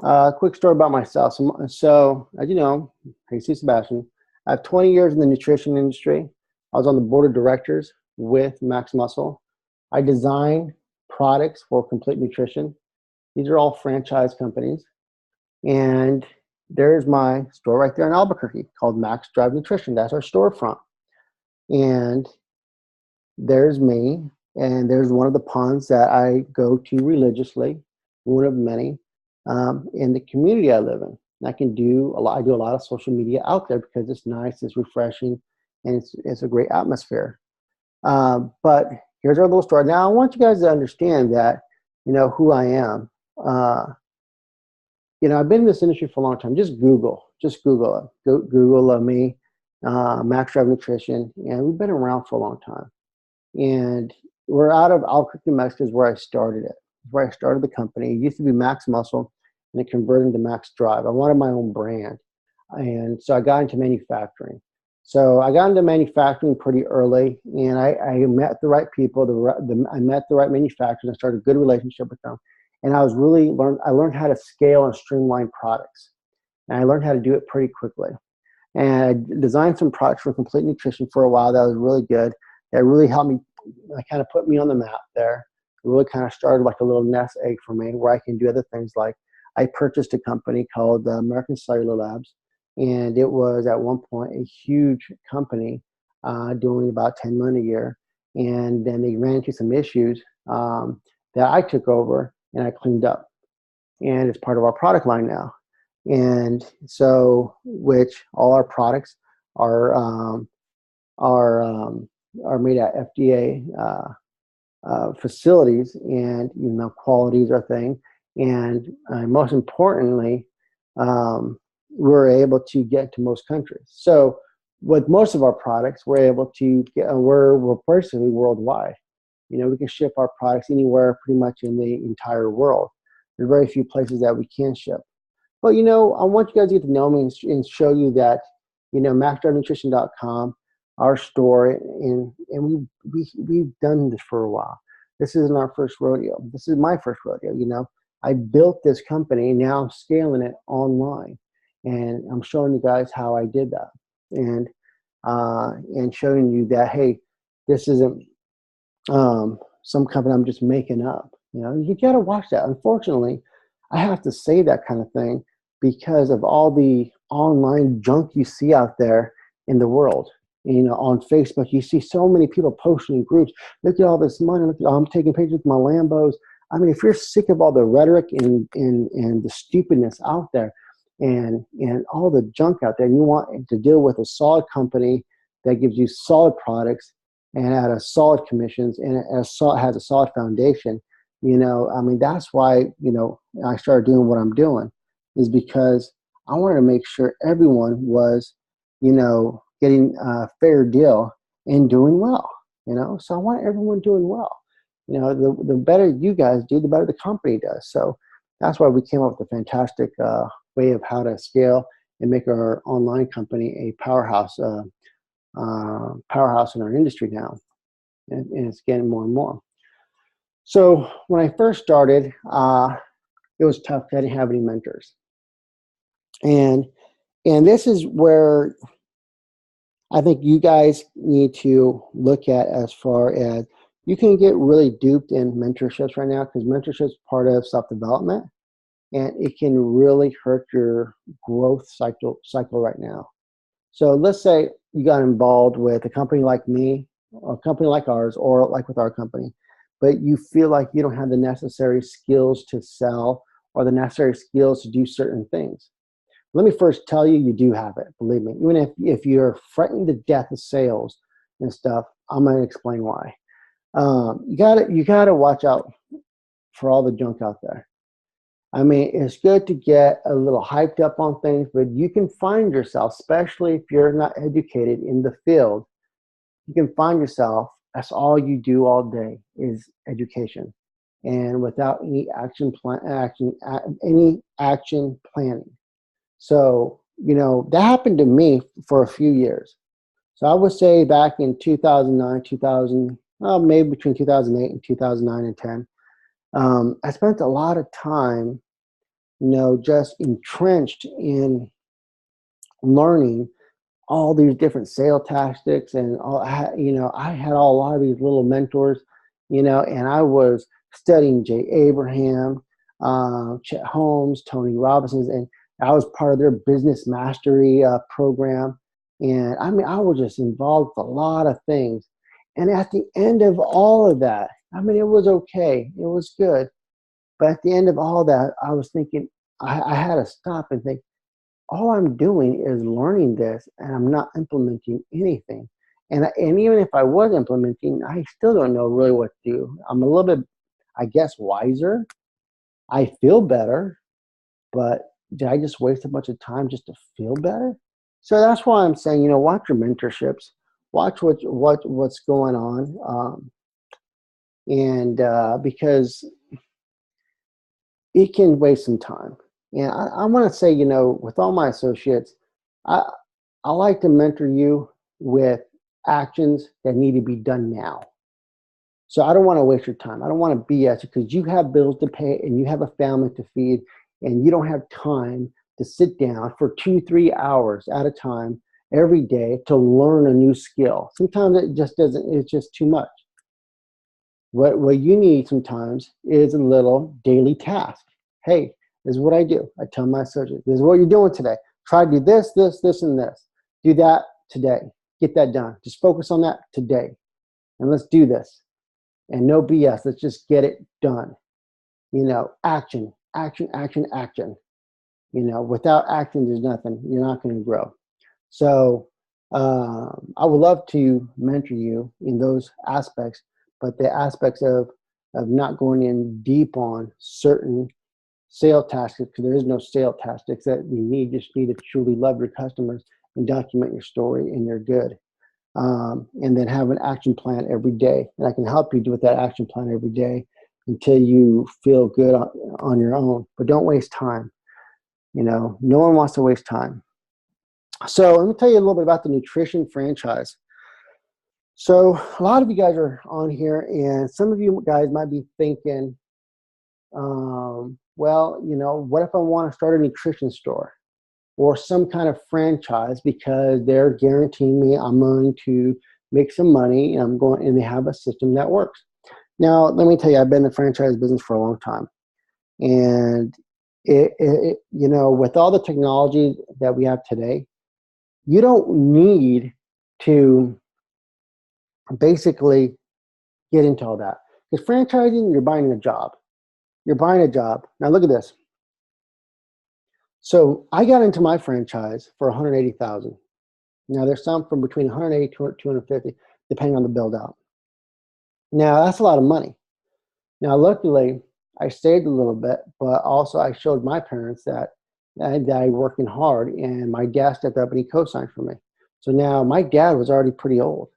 A quick story about myself. So as you know, Jesus Sebastian, I have 20 years in the nutrition industry. I was on the board of directors with Max Muscle. I design products for Complete Nutrition. These are all franchise companies. And there's my store right there in Albuquerque called Max Drive Nutrition. That's our storefront. And there's me, and there's one of the ponds that I go to religiously, one of many, in the community I live in. And I do a lot of social media out there because it's nice, it's refreshing, and it's a great atmosphere. But here's our little story. Now I want you guys to understand that, who I am. I've been in this industry for a long time. Just Google it. Google me, Max Drive Nutrition, and we've been around for a long time. And we're out of Albuquerque, Mexico, is where I started it. Where I started the company. It used to be Max Muscle, and it converted to Max Drive. I wanted my own brand, and so I got into manufacturing. So I got into manufacturing pretty early, and I met the right people. I met the right manufacturers. I started a good relationship with them, and I learned how to scale and streamline products, and I learned how to do it pretty quickly. And I designed some products for Complete Nutrition for a while. That was really good. That really helped me. Kind of put me on the map there. It really kind of started like a little nest egg for me, where I can do other things. Like I purchased a company called American Cellular Labs, and it was at one point a huge company doing about 10 million a year. And then they ran into some issues that I took over and I cleaned up, and it's part of our product line now. And so, which all our products are made at FDA facilities, and quality is our thing. And most importantly, we're able to get to most countries. So with most of our products, we're able to get, we're basically worldwide. You know, we can ship our products anywhere pretty much in the entire world. There's very few places that we can ship. But, you know, I want you guys to get to know me and show you that, you know, maxdrivenutrition.com, our store, and we've done this for a while. This isn't our first rodeo. This is my first rodeo, you know. I built this company, now I'm scaling it online. And I'm showing you guys how I did that. And showing you that, hey, this isn't some company I'm just making up. You know, you got to watch that. Unfortunately, I have to say that kind of thing because of all the online junk you see out there in the world. You know, on Facebook, you see so many people posting in groups. Look at all this money. Look at, I'm taking pictures with my Lambos. I mean, if you're sick of all the rhetoric and the stupidness out there, and all the junk out there, and you want to deal with a solid company that gives you solid products and at a solid commissions and has a solid foundation, you know, I mean, that's why, you know, I started doing what I'm doing, is because I wanted to make sure everyone was, you know, getting a fair deal and doing well, you know. So I want everyone doing well. You know, the better you guys do, the better the company does. So that's why we came up with a fantastic way of how to scale and make our online company a powerhouse powerhouse in our industry now, and it's getting more and more. So when I first started, it was tough. I didn't have any mentors, and this is where I think you guys need to look at, as far as you can get really duped in mentorships right now, because mentorship is part of self-development, and it can really hurt your growth cycle right now. So let's say you got involved with a company like me, or a company like ours, or like with our company, but you feel like you don't have the necessary skills to sell or the necessary skills to do certain things. Let me first tell you, you do have it. Believe me. Even if you're frightened to death of sales and stuff, I'm going to explain why. You gotta watch out for all the junk out there. I mean, it's good to get a little hyped up on things, but you can find yourself, especially if you're not educated in the field, you can find yourself, that's all you do all day is education, and without any action planning. So, you know, that happened to me for a few years. So I would say back in 2009, 2000, well, maybe between 2008 and 2009 and 10, I spent a lot of time, you know, just entrenched in learning all these different sale tactics, and all, you know, I had a lot of these little mentors, you know, and I was studying Jay Abraham, Chet Holmes, Tony Robbins, and I was part of their business mastery program. And I mean, I was just involved with a lot of things. And at the end of all of that, I mean, it was okay, it was good. But at the end of all that, I was thinking, I had to stop and think, all I'm doing is learning this, and I'm not implementing anything. And even if I was implementing, I still don't know really what to do. I'm a little bit, I guess, wiser. I feel better, but did I just waste a bunch of time just to feel better? So that's why I'm saying, you know, watch your mentorships, watch what's going on, and because it can waste some time. And I want to say, you know, with all my associates, I I like to mentor you with actions that need to be done now. So I don't want to waste your time. I don't want to BS you, because you have bills to pay and you have a family to feed, and you don't have time to sit down for 2-3 hours at a time every day to learn a new skill. Sometimes it just doesn't, it's just too much. What you need sometimes is a little daily task. Hey, this is what I do. I tell my associates, this is what you're doing today. Try to do this, this, this, and this. Do that today. Get that done. Just focus on that today. And let's do this. And no BS. Let's just get it done. You know, action, action, action, action. You know, without action, there's nothing. You're not going to grow. So I would love to mentor you in those aspects, but the aspects of not going in deep on certain sales tactics, because there is no sales tactics that you need. You just need to truly love your customers and document your story, and you're good. And then have an action plan every day. And I can help you with that action plan every day until you feel good on your own. But don't waste time. You know, no one wants to waste time. So let me tell you a little bit about the nutrition franchise. So a lot of you guys are on here, and some of you guys might be thinking, well, you know, what if I want to start a nutrition store or some kind of franchise because they're guaranteeing me I'm going to make some money and they have a system that works. Now, let me tell you, I've been in the franchise business for a long time, and you know, with all the technology that we have today, you don't need to basically get into all that. Because franchising, you're buying a job. You're buying a job. Now look at this. So I got into my franchise for $180,000. Now there's some from between $180 to $250, depending on the build out. Now that's a lot of money. Now luckily I saved a little bit, but also I showed my parents that I working hard, and my dad stepped up and he co-signed for me. So now my dad was already pretty old,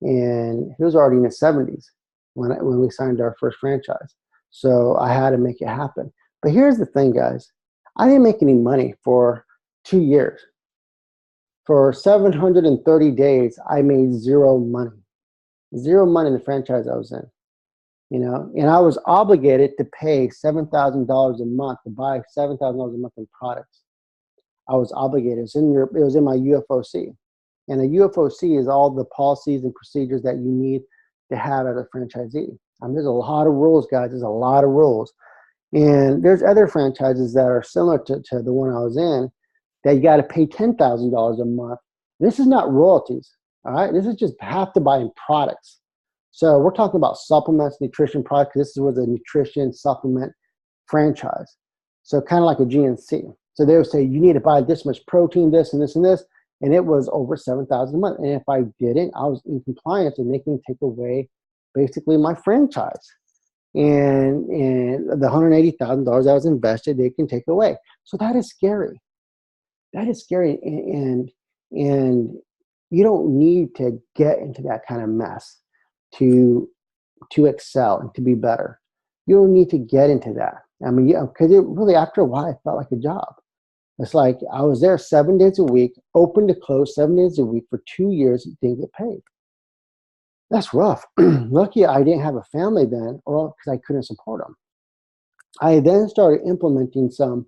and he was already in his 70s when we signed our first franchise. So I had to make it happen. But here's the thing, guys. I didn't make any money for 2 years. For 730 days, I made zero money. Zero money in the franchise I was in. You know, and I was obligated to pay $7,000 a month to buy $7,000 a month in products. I was obligated. It was in my UFOC. And a UFOC is all the policies and procedures that you need to have as a franchisee. There's a lot of rules, guys. There's a lot of rules. And there's other franchises that are similar to the one I was in that you got to pay $10,000 a month. This is not royalties, all right? This is just have to buy in products. So we're talking about supplements, nutrition products. This was a nutrition supplement franchise. So kind of like a GNC. So they would say, you need to buy this much protein, this and this and this. And it was over $7,000 a month. And if I didn't, I was in compliance, and they can take away basically my franchise. And the $180,000 I was invested, they can take away. So that is scary. That is scary. And you don't need to get into that kind of mess to excel and to be better. You don't need to get into that. I mean, yeah, because it really, after a while, it felt like a job. It's like I was there 7 days a week, open to close 7 days a week for 2 years, didn't get paid. That's rough. Lucky I didn't have a family then, or because I couldn't support them. I then started implementing some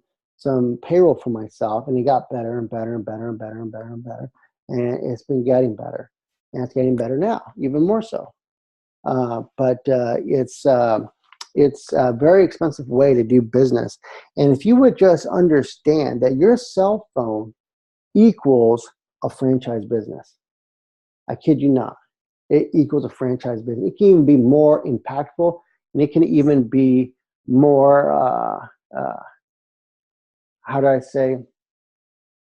payroll for myself, and it got better and better and better and better and better and better. And it's been getting better, and it's getting better now, even more so. But it's a very expensive way to do business. And if you would just understand that your cell phone equals a franchise business, I kid you not, it equals a franchise business. It can even be more impactful, and it can even be more, how do I say,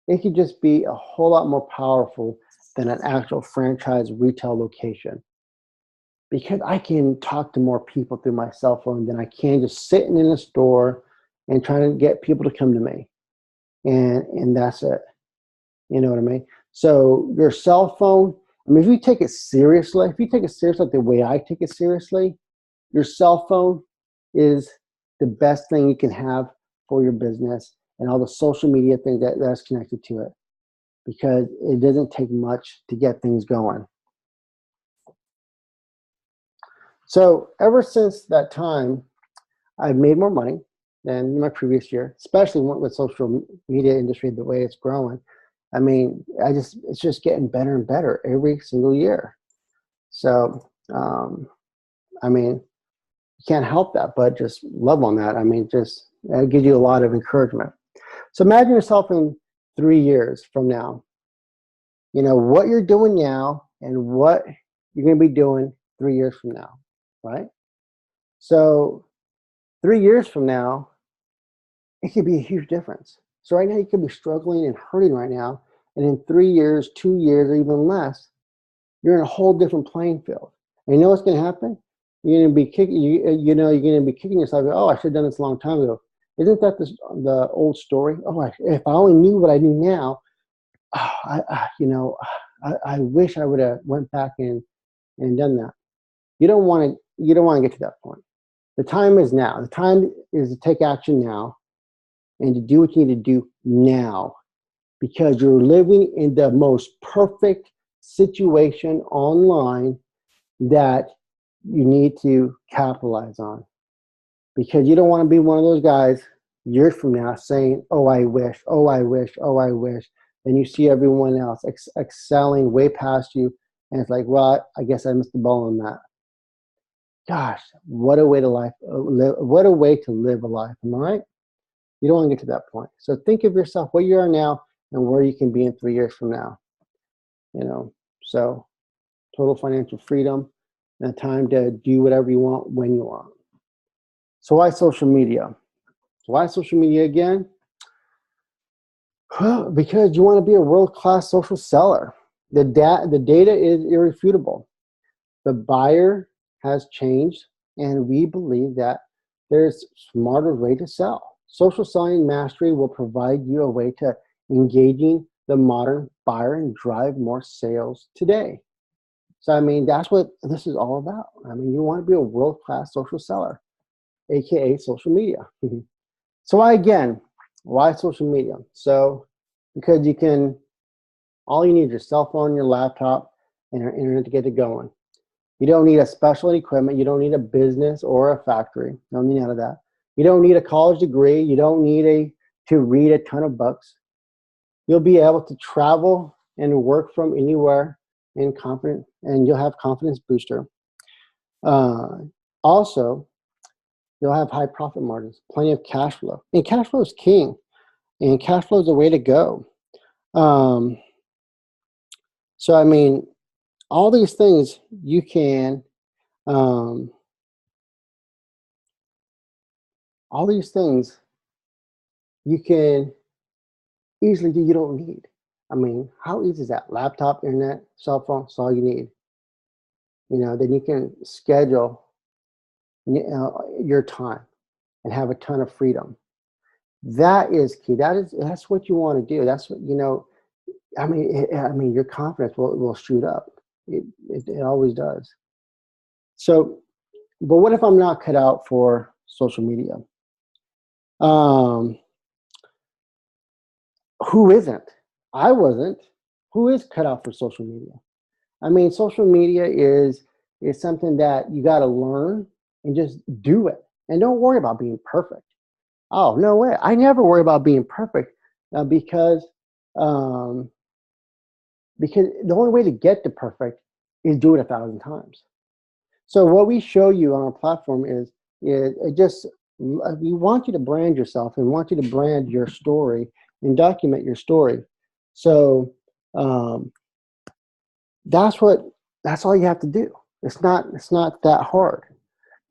it could just be a whole lot more powerful than an actual franchise retail location. Because I can talk to more people through my cell phone than I can just sitting in a store and trying to get people to come to me. And that's it. You know what I mean? So your cell phone, I mean, if you take it seriously the way I take it seriously, your cell phone is the best thing you can have for your business and all the social media things that's connected to it, because it doesn't take much to get things going. So ever since that time, I've made more money than my previous year, especially with social media industry, the way it's growing. I mean, it's just getting better and better every single year. So, I mean, you can't help that, but just love on that. I mean, just it gives you a lot of encouragement. So imagine yourself in 3 years from now. You know, what you're doing now and what you're going to be doing 3 years from now, right? So 3 years from now, it could be a huge difference. So right now you could be struggling and hurting right now. And in 3 years, 2 years, or even less, you're in a whole different playing field. And you know what's going to happen? You're going to be kicking, you're going to be kicking yourself. Oh, I should have done this a long time ago. Isn't that the old story? Oh, if I only knew what I knew now, oh, I wish I would have went back and done that. You don't want to. You don't want to get to that point. The time is now. The time is to take action now and to do what you need to do now, because you're living in the most perfect situation online that you need to capitalize on, because you don't want to be one of those guys years from now saying, oh, I wish, oh, I wish, oh, I wish. And you see everyone else excelling way past you. And it's like, well, I guess I missed the ball on that. Gosh, what a way to what a way to live a life. Am I right? You don't want to get to that point. So think of yourself where you are now and where you can be in 3 years from now. So total financial freedom and time to do whatever you want when you want. So why social media? Why social media again? Because you want to be a world-class social seller. The data is irrefutable. The buyer has changed, and we believe that there's smarter way to sell. Social selling mastery will provide you a way to engaging the modern buyer and drive more sales today. So, I mean, that's what this is all about. I mean, you want to be a world-class social seller, AKA social media. So why social media? So, because all you need is your cell phone, your laptop, and your internet to get it going. You don't need a special equipment. You don't need a business or a factory. You don't need none of that. You don't need a college degree. You don't need to read a ton of books. You'll be able to travel and work from anywhere and you'll have confidence booster. Also, you'll have high profit margins, plenty of cash flow. And cash flow is king. And cash flow is the way to go. So, I mean, all these things you can, all these things you can easily do. You don't need. I mean, how easy is that? Laptop, internet, cell phone, that's all you need. Then you can schedule your time and have a ton of freedom. That is key. That's what you want to do. That's what, I mean, your confidence will shoot up. It always does. So, but what if I'm not cut out for social media? Who isn't? I wasn't. Who is cut out for social media? I mean, social media is something that you got to learn and just do it. And don't worry about being perfect. Oh, no way. I never worry about being perfect because the only way to get to perfect is do it 1,000 times. So what we show you on our platform is we want you to brand yourself and want you to brand your story and document your story. So that's all you have to do. It's not that hard.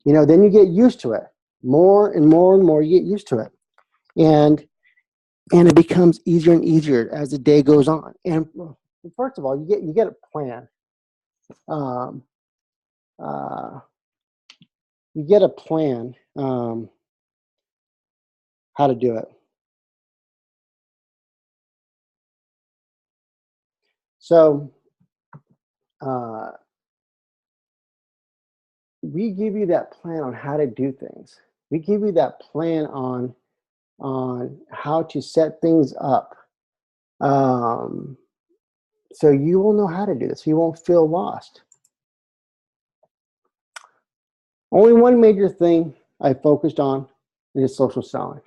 Then you get used to it. More and more and more you get used to it. And it becomes easier and easier as the day goes on. And first of all, you get a plan. You get a plan how to do it. So we give you that plan on how to do things. We give you that plan on how to set things up. So you will know how to do this. You won't feel lost. Only one major thing I focused on is social selling.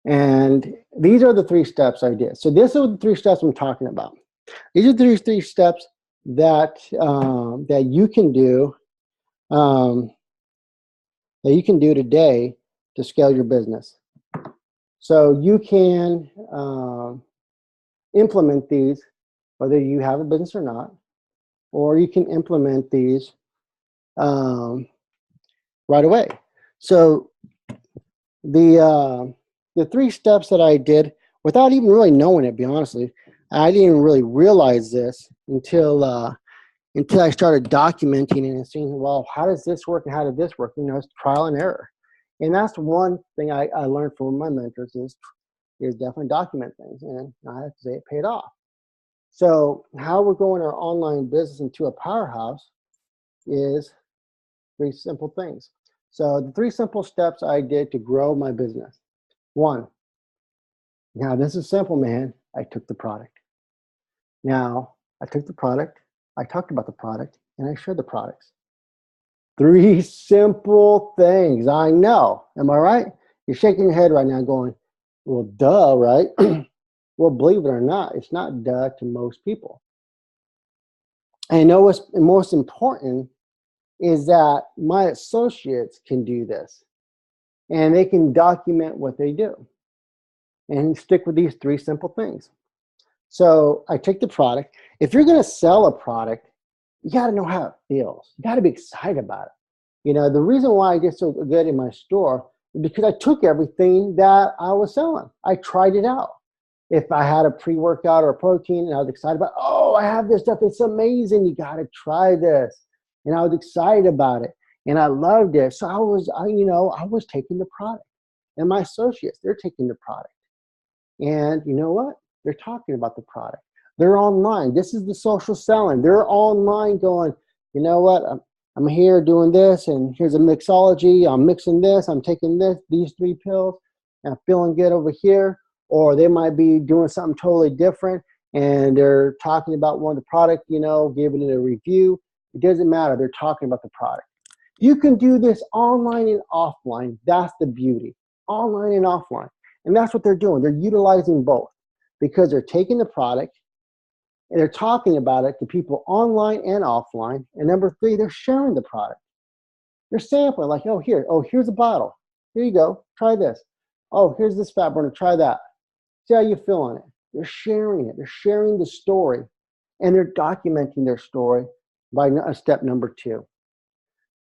And these are the 3 steps I did. So these are the 3 steps I'm talking about. These are the 3 steps that you can do today to scale your business. So you can implement these whether you have a business or not, or you can implement these right away. So the 3 steps that I did without even really knowing it, be honestly, I didn't even really realize this until I started documenting it and seeing, well, how does this work and how did this work? It's trial and error. And that's one thing I learned from my mentors is definitely document things. And I have to say it paid off. So how we're growing our online business into a powerhouse is three simple things. So the three simple steps I did to grow my business. One, now this is simple, man. I took the product. Now I took the product, I talked about the product, and I shared the products. Three simple things. I know. Am I right? You're shaking your head right now going, well, duh, right? Well, believe it or not, it's not duh to most people. And I know what's most important is that my associates can do this and they can document what they do and stick with these three simple things. So I take the product. If you're going to sell a product, you got to know how it feels. You got to be excited about it. You know, the reason why I did so good in my store is because I took everything that I was selling. I tried it out. If I had a pre-workout or a protein and I was excited about, oh, I have this stuff, it's amazing, you got to try this. And I was excited about it and I loved it. So I was taking the product. And my associates, they're taking the product. And you know what? They're talking about the product. They're online. This is the social selling. They're online going, you know what? I'm here doing this, and here's a mixology. I'm mixing this. I'm taking these 3 pills, and I'm feeling good over here. Or they might be doing something totally different, and they're talking about one of the product, giving it a review. It doesn't matter. They're talking about the product. You can do this online and offline. That's the beauty. Online and offline. And that's what they're doing. They're utilizing both because they're taking the product and they're talking about it to people online and offline. And number 3, they're sharing the product. They're sampling like, here's a bottle. Here you go. Try this. Oh, here's this fat burner. Try that. See how you feel on it. They're sharing it. They're sharing the story and they're documenting their story by step number 2.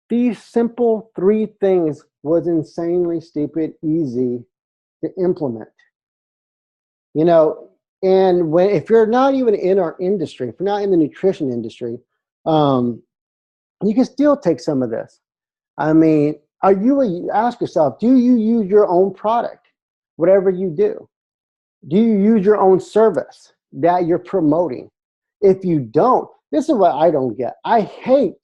These simple 3 things was insanely stupid easy to implement. And if you're not even in our industry, if you're not in the nutrition industry, you can still take some of this. I mean, ask yourself, do you use your own product, whatever you do? Do you use your own service that you're promoting? If you don't, this is what I don't get. I hate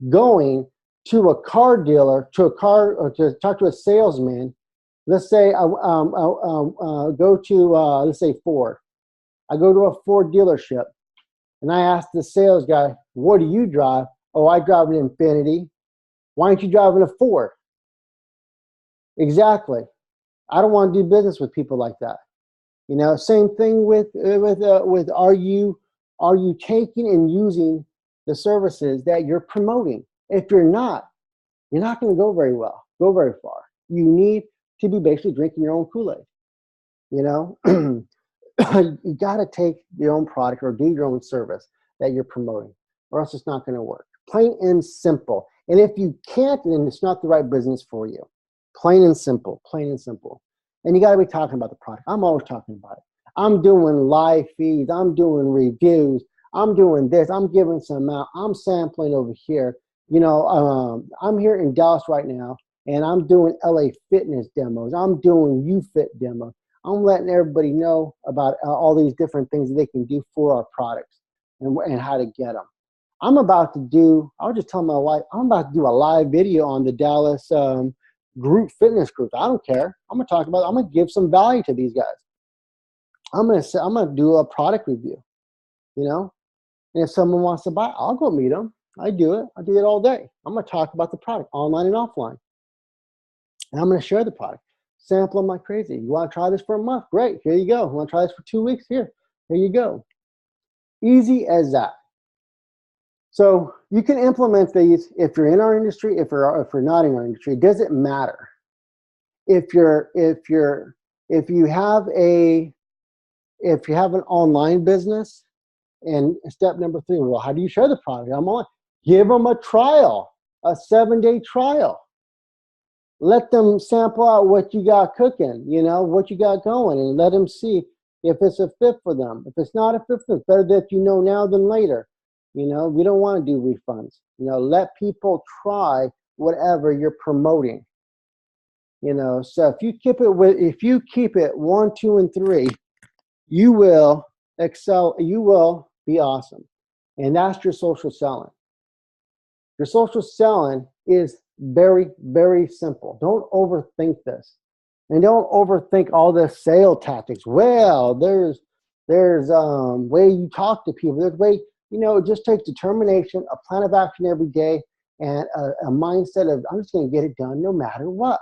going to a car dealer, or to talk to a salesman. Let's say I go to, let's say Ford. I go to a Ford dealership and I ask the sales guy, what do you drive? Oh, I drive an Infiniti. Why aren't you driving a Ford? Exactly. I don't want to do business with people like that. Same thing with are you taking and using the services that you're promoting? If you're not going to go very far. You need to be basically drinking your own Kool-Aid. You got to take your own product or do your own service that you're promoting, or else it's not going to work. Plain and simple. And if you can't, then it's not the right business for you. Plain and simple. Plain and simple. And you got to be talking about the product. I'm always talking about it. I'm doing live feeds. I'm doing reviews. I'm doing this. I'm giving some out. I'm sampling over here. I'm here in Dallas right now, and I'm doing LA fitness demos. I'm doing UFit demos. I'm letting everybody know about all these different things that they can do for our products and how to get them. I was just telling my wife, I'm about to do a live video on the Dallas fitness group. I don't care. I'm going to give some value to these guys. I'm going to do a product review, and if someone wants to buy, I'll go meet them. I do it all day. I'm going to talk about the product online and offline. And I'm going to share the product. Sample them like crazy. You want to try this for a month? Great. Here you go. You want to try this for 2 weeks? Here you go. Easy as that. So you can implement these if you're in our industry, if you're not in our industry. It doesn't matter. If you have an online business, and step number 3, well, how do you share the product? I'm on. Give them a trial, a 7-day trial. Let them sample out what you got cooking, what you got going, and let them see if it's a fit for them. If it's not a fit for them, it's better that you know now than later. We don't want to do refunds. Let people try whatever you're promoting. So if you keep it 1, 2, and 3, you will excel. You will be awesome. And that's your social selling. Your social selling is very, very simple. Don't overthink this. And don't overthink all the sale tactics. Well, there's way you talk to people. There's way, it just takes determination, a plan of action every day, and a mindset of, I'm just going to get it done no matter what.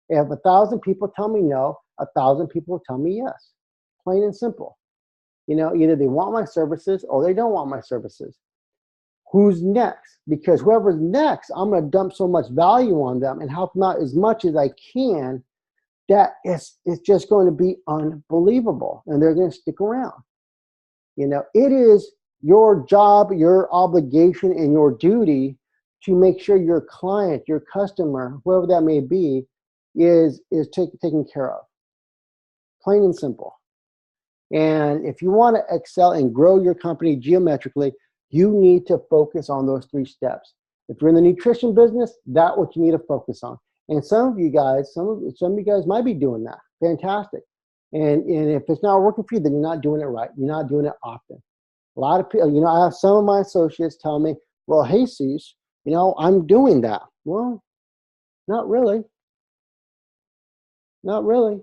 If 1,000 people tell me no, 1,000 people will tell me yes. Plain and simple. Either they want my services or they don't want my services. Who's next? Because whoever's next, I'm going to dump so much value on them and help them out as much as I can that it's just going to be unbelievable, and they're going to stick around. It is your job, your obligation, and your duty to make sure your client, your customer, whoever that may be, is taken care of. Plain and simple. And if you want to excel and grow your company geometrically, you need to focus on those 3 steps. If you're in the nutrition business, that's what you need to focus on. And some of you guys might be doing that. Fantastic. And if it's not working for you, then you're not doing it right. You're not doing it often. A lot of people, I have some of my associates tell me, well, hey, Cease, I'm doing that. Well, not really. Not really.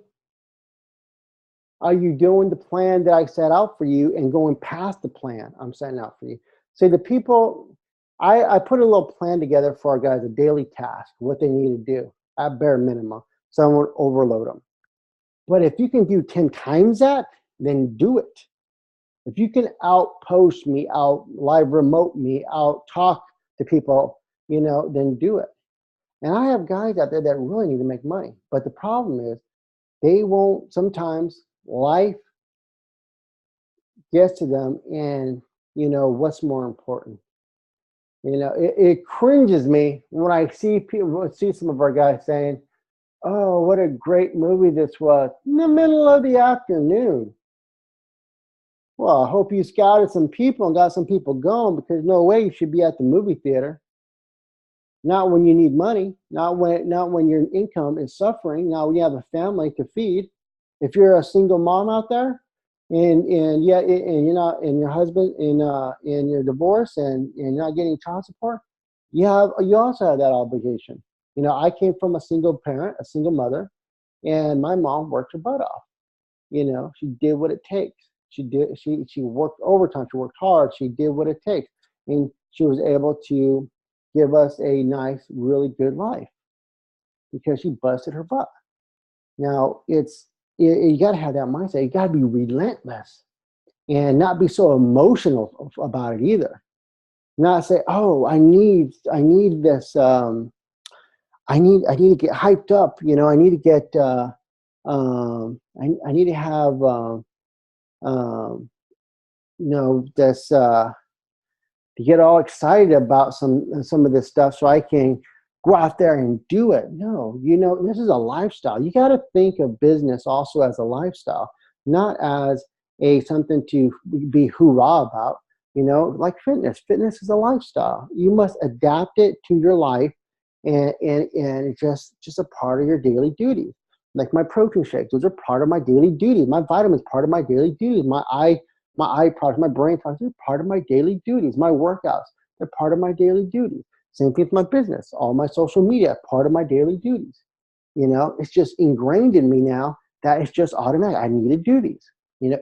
Are you doing the plan that I set out for you and going past the plan I'm setting out for you? See, the people, I put a little plan together for our guys, a daily task, what they need to do at bare minimum, so I won't overload them. But if you can do 10 times that, then do it. If you can outpost me, out live remote me, out talk to people, then do it. And I have guys out there that really need to make money. But the problem is they won't, sometimes life gets to them, and what's more important. It cringes me when I see some of our guys saying, oh, what a great movie this was, in the middle of the afternoon. Well, I hope you scouted some people and got some people going, because no way you should be at the movie theater. Not when you need money, not when your income is suffering, not when you have a family to feed. If you're a single mom out there, and you're not, and your husband and you're divorced and you're not getting child support, you also have that obligation. I came from a single parent, a single mother, and my mom worked her butt off. She did what it takes. She worked overtime. She worked hard. She did what it takes, and she was able to give us a nice, really good life because she busted her butt. Now you got to have that mindset. You got to be relentless and not be so emotional about it either. Not say, oh, I need this. I need to get hyped up. I need to get. I need to have. This. To get all excited about some of this stuff, so I can go out there and do it. No, this is a lifestyle. You got to think of business also as a lifestyle, not as something to be hoorah about. Like fitness. Fitness is a lifestyle. You must adapt it to your life, and it's just a part of your daily duties. Like my protein shakes, those are part of my daily duties. My vitamins, part of my daily duties. My eye products, my brain products, they're part of my daily duties. My workouts, they're part of my daily duties. Same thing with my business. All my social media, part of my daily duties. It's just ingrained in me now that it's just automatic. I need to do these.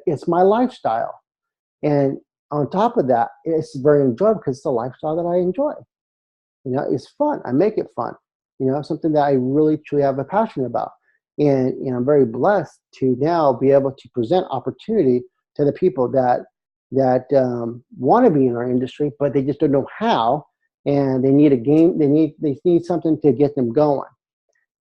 It's my lifestyle. And on top of that, it's very enjoyable because it's a lifestyle that I enjoy. It's fun. I make it fun. Something that I really, truly have a passion about. And I'm very blessed to now be able to present opportunity to the people that want to be in our industry, but they just don't know how, and they need a game. They need something to get them going.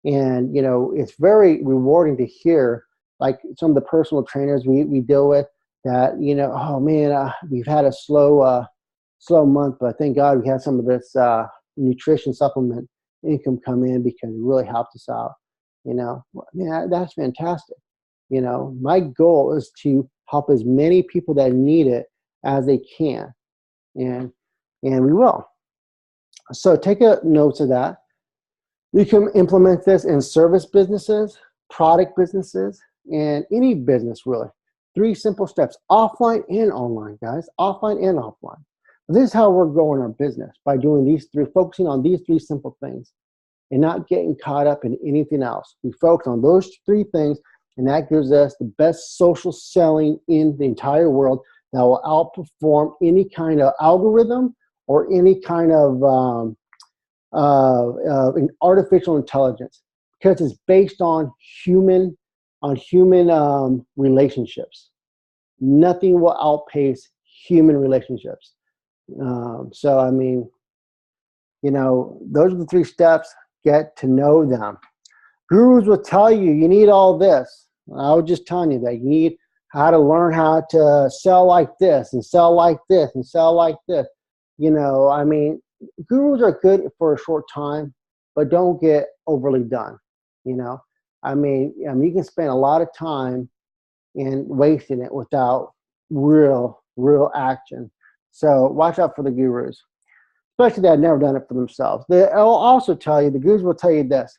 And it's very rewarding to hear, like some of the personal trainers we deal with, that oh man, we've had a slow month, but thank God we had some of this nutrition supplement income come in because it really helped us out. Man, that's fantastic. My goal is to help as many people that need it as they can, and we will. So take a note of that. You can implement this in service businesses, product businesses, and any business really. 3 simple steps, offline and online, guys, offline and offline. This is how we're growing our business, by doing these 3, focusing on these 3 simple things and not getting caught up in anything else. We focus on those 3 things, and that gives us the best social selling in the entire world that will outperform any kind of algorithm or any kind of artificial intelligence, because it's based on human relationships. Nothing will outpace human relationships. So I mean, you know, those are the 3 steps. Get to know them. Gurus will tell you you need all this. I was just telling you that you need how to learn how to sell like this and sell like this and sell like this. You know, I mean, gurus are good for a short time, but don't get overly done. You know, I mean, you can spend a lot of time and wasting it without real action. So watch out for the gurus, especially that have never done it for themselves. They'll also tell you, the gurus will tell you this,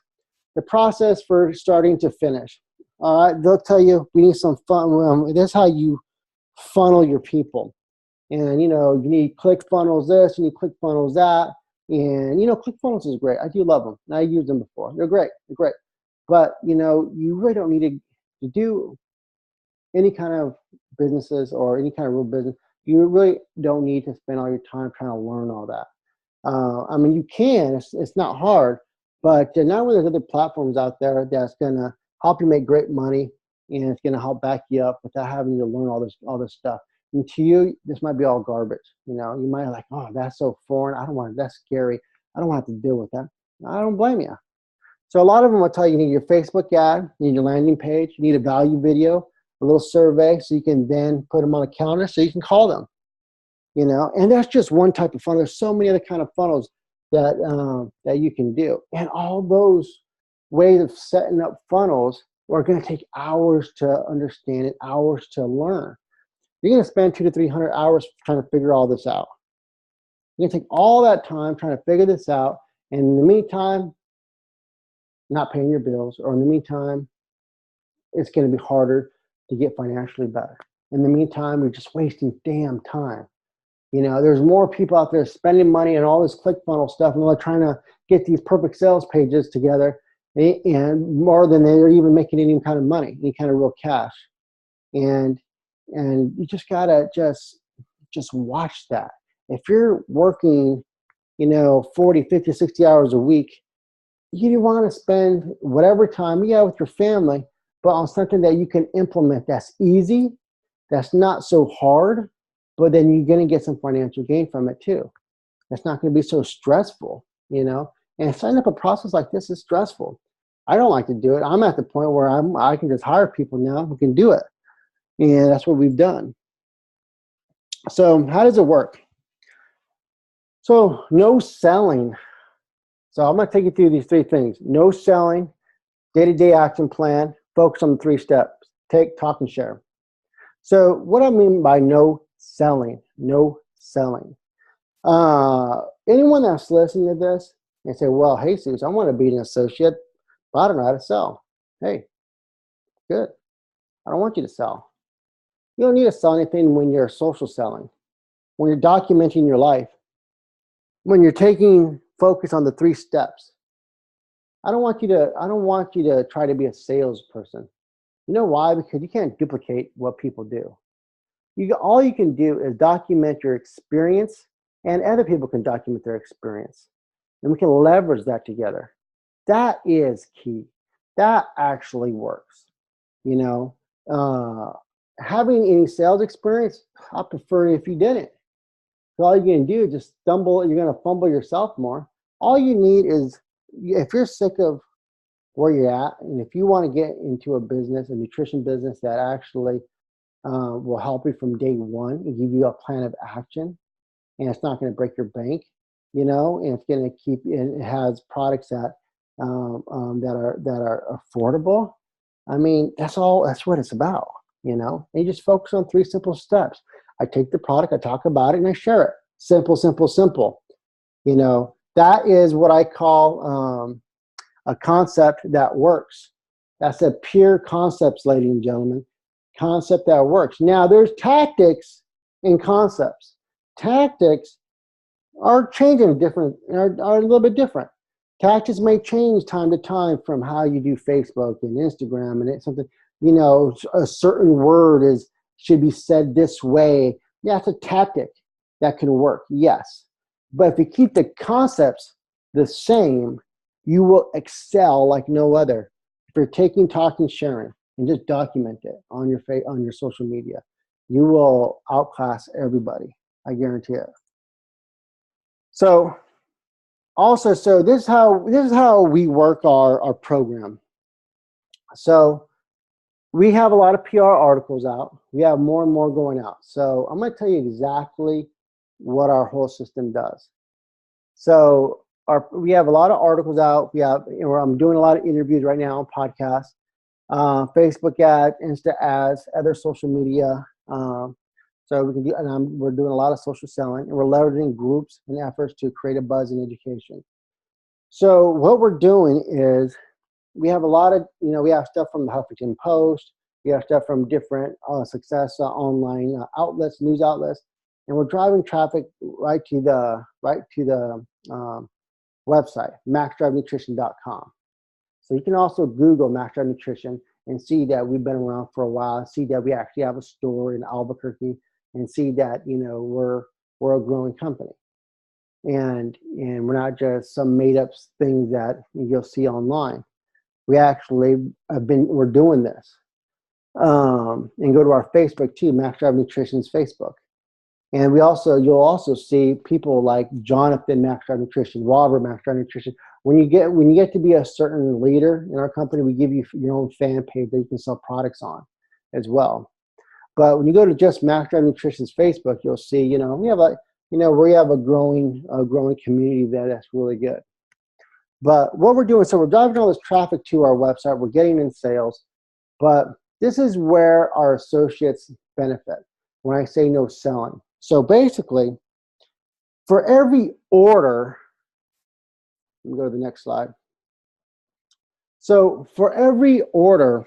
the process for starting to finish. All right, they'll tell you we need some fun. That's how you funnel your people. And, you know, you need ClickFunnels this, you need ClickFunnels that. And, you know, ClickFunnels is great. I do love them. I used them before. They're great. They're great. But, you know, you really don't need to do any kind of businesses or any kind of real business. You really don't need to spend all your time trying to learn all that. I mean, you can. It's not hard. But now there's other platforms out there that's going to help you make great money, and it's going to help back you up without having to learn all this stuff. And to you, this might be all garbage. You know, you might be like, oh, that's so foreign. I don't want it. That's scary. I don't want to deal with that. I don't blame you. So a lot of them will tell you need your Facebook ad, you need your landing page, you need a value video, a little survey, so you can then put them on a calendar so you can call them. You know, and that's just one type of funnel. There's so many other kind of funnels that that you can do, and all those ways of setting up funnels are going to take hours to understand and hours to learn. You're going to spend 200 to 300 hours trying to figure all this out. You're going to take all that time trying to figure this out, and in the meantime, not paying your bills, or in the meantime, it's going to be harder to get financially better. In the meantime, you're just wasting damn time. You know, there's more people out there spending money on all this ClickFunnels stuff, and they're trying to get these perfect sales pages together, and more than they're even making any kind of money, any kind of real cash. And you just gotta just watch that. If you're working, you know, 40, 50, 60 hours a week, you want to spend whatever time you have with your family, but on something that you can implement that's easy, that's not so hard, but then you're going to get some financial gain from it too. It's not going to be so stressful, you know. And setting up a process like this is stressful. I don't like to do it. I'm at the point where I can just hire people now who can do it. And that's what we've done. So how does it work? So no selling. So I'm going to take you through these 3 things. No selling, day-to-day action plan, focus on the 3 steps. Take, talk, and share. So what I mean by no selling, anyone that's listening to this and say, well, hey, Jesus, I want to be an associate, but I don't know how to sell. Hey, good. I don't want you to sell. You don't need to sell anything when you're social selling, when you're documenting your life, when you're taking focus on the 3 steps. I don't want you to try to be a salesperson. You know why? Because you can't duplicate what people do. All you can do is document your experience, and other people can document their experience. And we can leverage that together. That is key. That actually works. You know, having any sales experience, I prefer if you didn't. So all you're going to do is just stumble, you're going to fumble yourself more. All you need is, if you're sick of where you're at, and if you want to get into a business, a nutrition business that actually will help you from day one and give you a plan of action, and it's not going to break your bank, you know, and it's going to keep, and it has products that are affordable. I mean, that's what it's about, you know. And you just focus on 3 simple steps. I take the product, I talk about it, and I share it. Simple, simple, simple. You know, that is what I call a concept that works. That's a pure concepts, ladies and gentlemen. Concept that works. Now, there's tactics and concepts. Tactics are changing different, are a little bit different. Tactics may change time to time from how you do Facebook and Instagram, and it's something, you know, a certain word should be said this way. Yeah, it's a tactic that can work, yes. But if you keep the concepts the same, you will excel like no other. If you're taking, talking, sharing, and just document it on your social media, you will outclass everybody. I guarantee it. So also, so this is how we work our program. So we have a lot of PR articles out. We have more and more going out. So I'm going to tell you exactly what our whole system does. So we have a lot of articles out. I'm doing a lot of interviews right now on podcasts, Facebook ads, Insta ads, other social media. So we can do, and we're doing a lot of social selling, and we're leveraging groups and efforts to create a buzz in education. So what we're doing is we have a lot of, we have stuff from the Huffington Post, we have stuff from different success online outlets, news outlets, and we're driving traffic right to the website, maxdrivenutrition.com. So you can also Google Max Drive Nutrition and see that we've been around for a while, see that we actually have a store in Albuquerque, and see that we're a growing company, and we're not just some made up things that you'll see online. We actually we're doing this, and go to our Facebook too, Max Drive Nutrition's Facebook, and you'll also see people like Jonathan Max Drive Nutrition, Robert Max Drive Nutrition. When you get to be a certain leader in our company, we give you your own fan page that you can sell products on as well. But when you go to just Max Drive Nutrition's Facebook, you'll see, we have a growing community that's really good. But what we're doing, so we're driving all this traffic to our website, we're getting in sales, but this is where our associates benefit when I say no selling. So basically, for every order, let me go to the next slide. So for every order,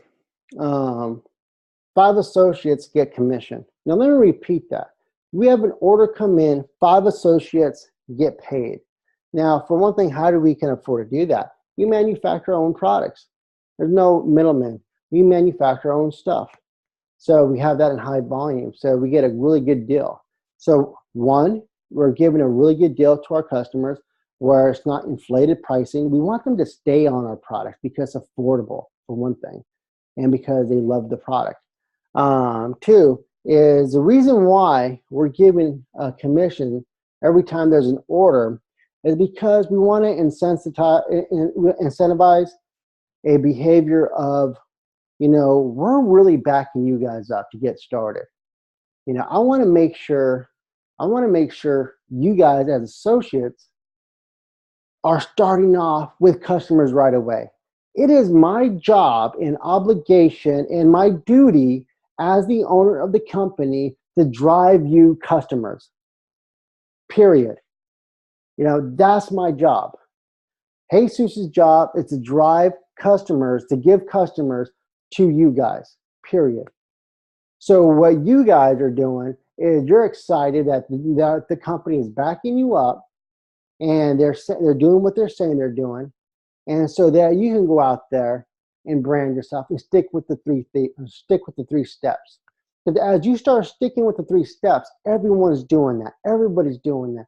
5 associates get commission. Now let me repeat that. We have an order come in, 5 associates get paid. Now, for one thing, how do we can afford to do that? We manufacture our own products. There's no middleman. We manufacture our own stuff. So we have that in high volume. So we get a really good deal. So one, we're giving a really good deal to our customers where it's not inflated pricing. We want them to stay on our product because it's affordable, for one thing, and because they love the product. 2 is the reason why we're giving a commission every time there's an order is because we want to incentivize a behavior of, we're really backing you guys up to get started. I want to make sure you guys as associates are starting off with customers right away. It is my job and obligation and my duty as the owner of the company to drive you customers, period. That's my job. Jesus's job is to drive customers, to give customers to you guys, period. So what you guys are doing is you're excited that the company is backing you up and they're doing what they're saying they're doing. And so that you can go out there and brand yourself and stick with the 3 steps. Because as you start sticking with the 3 steps, everyone's doing that. Everybody's doing that.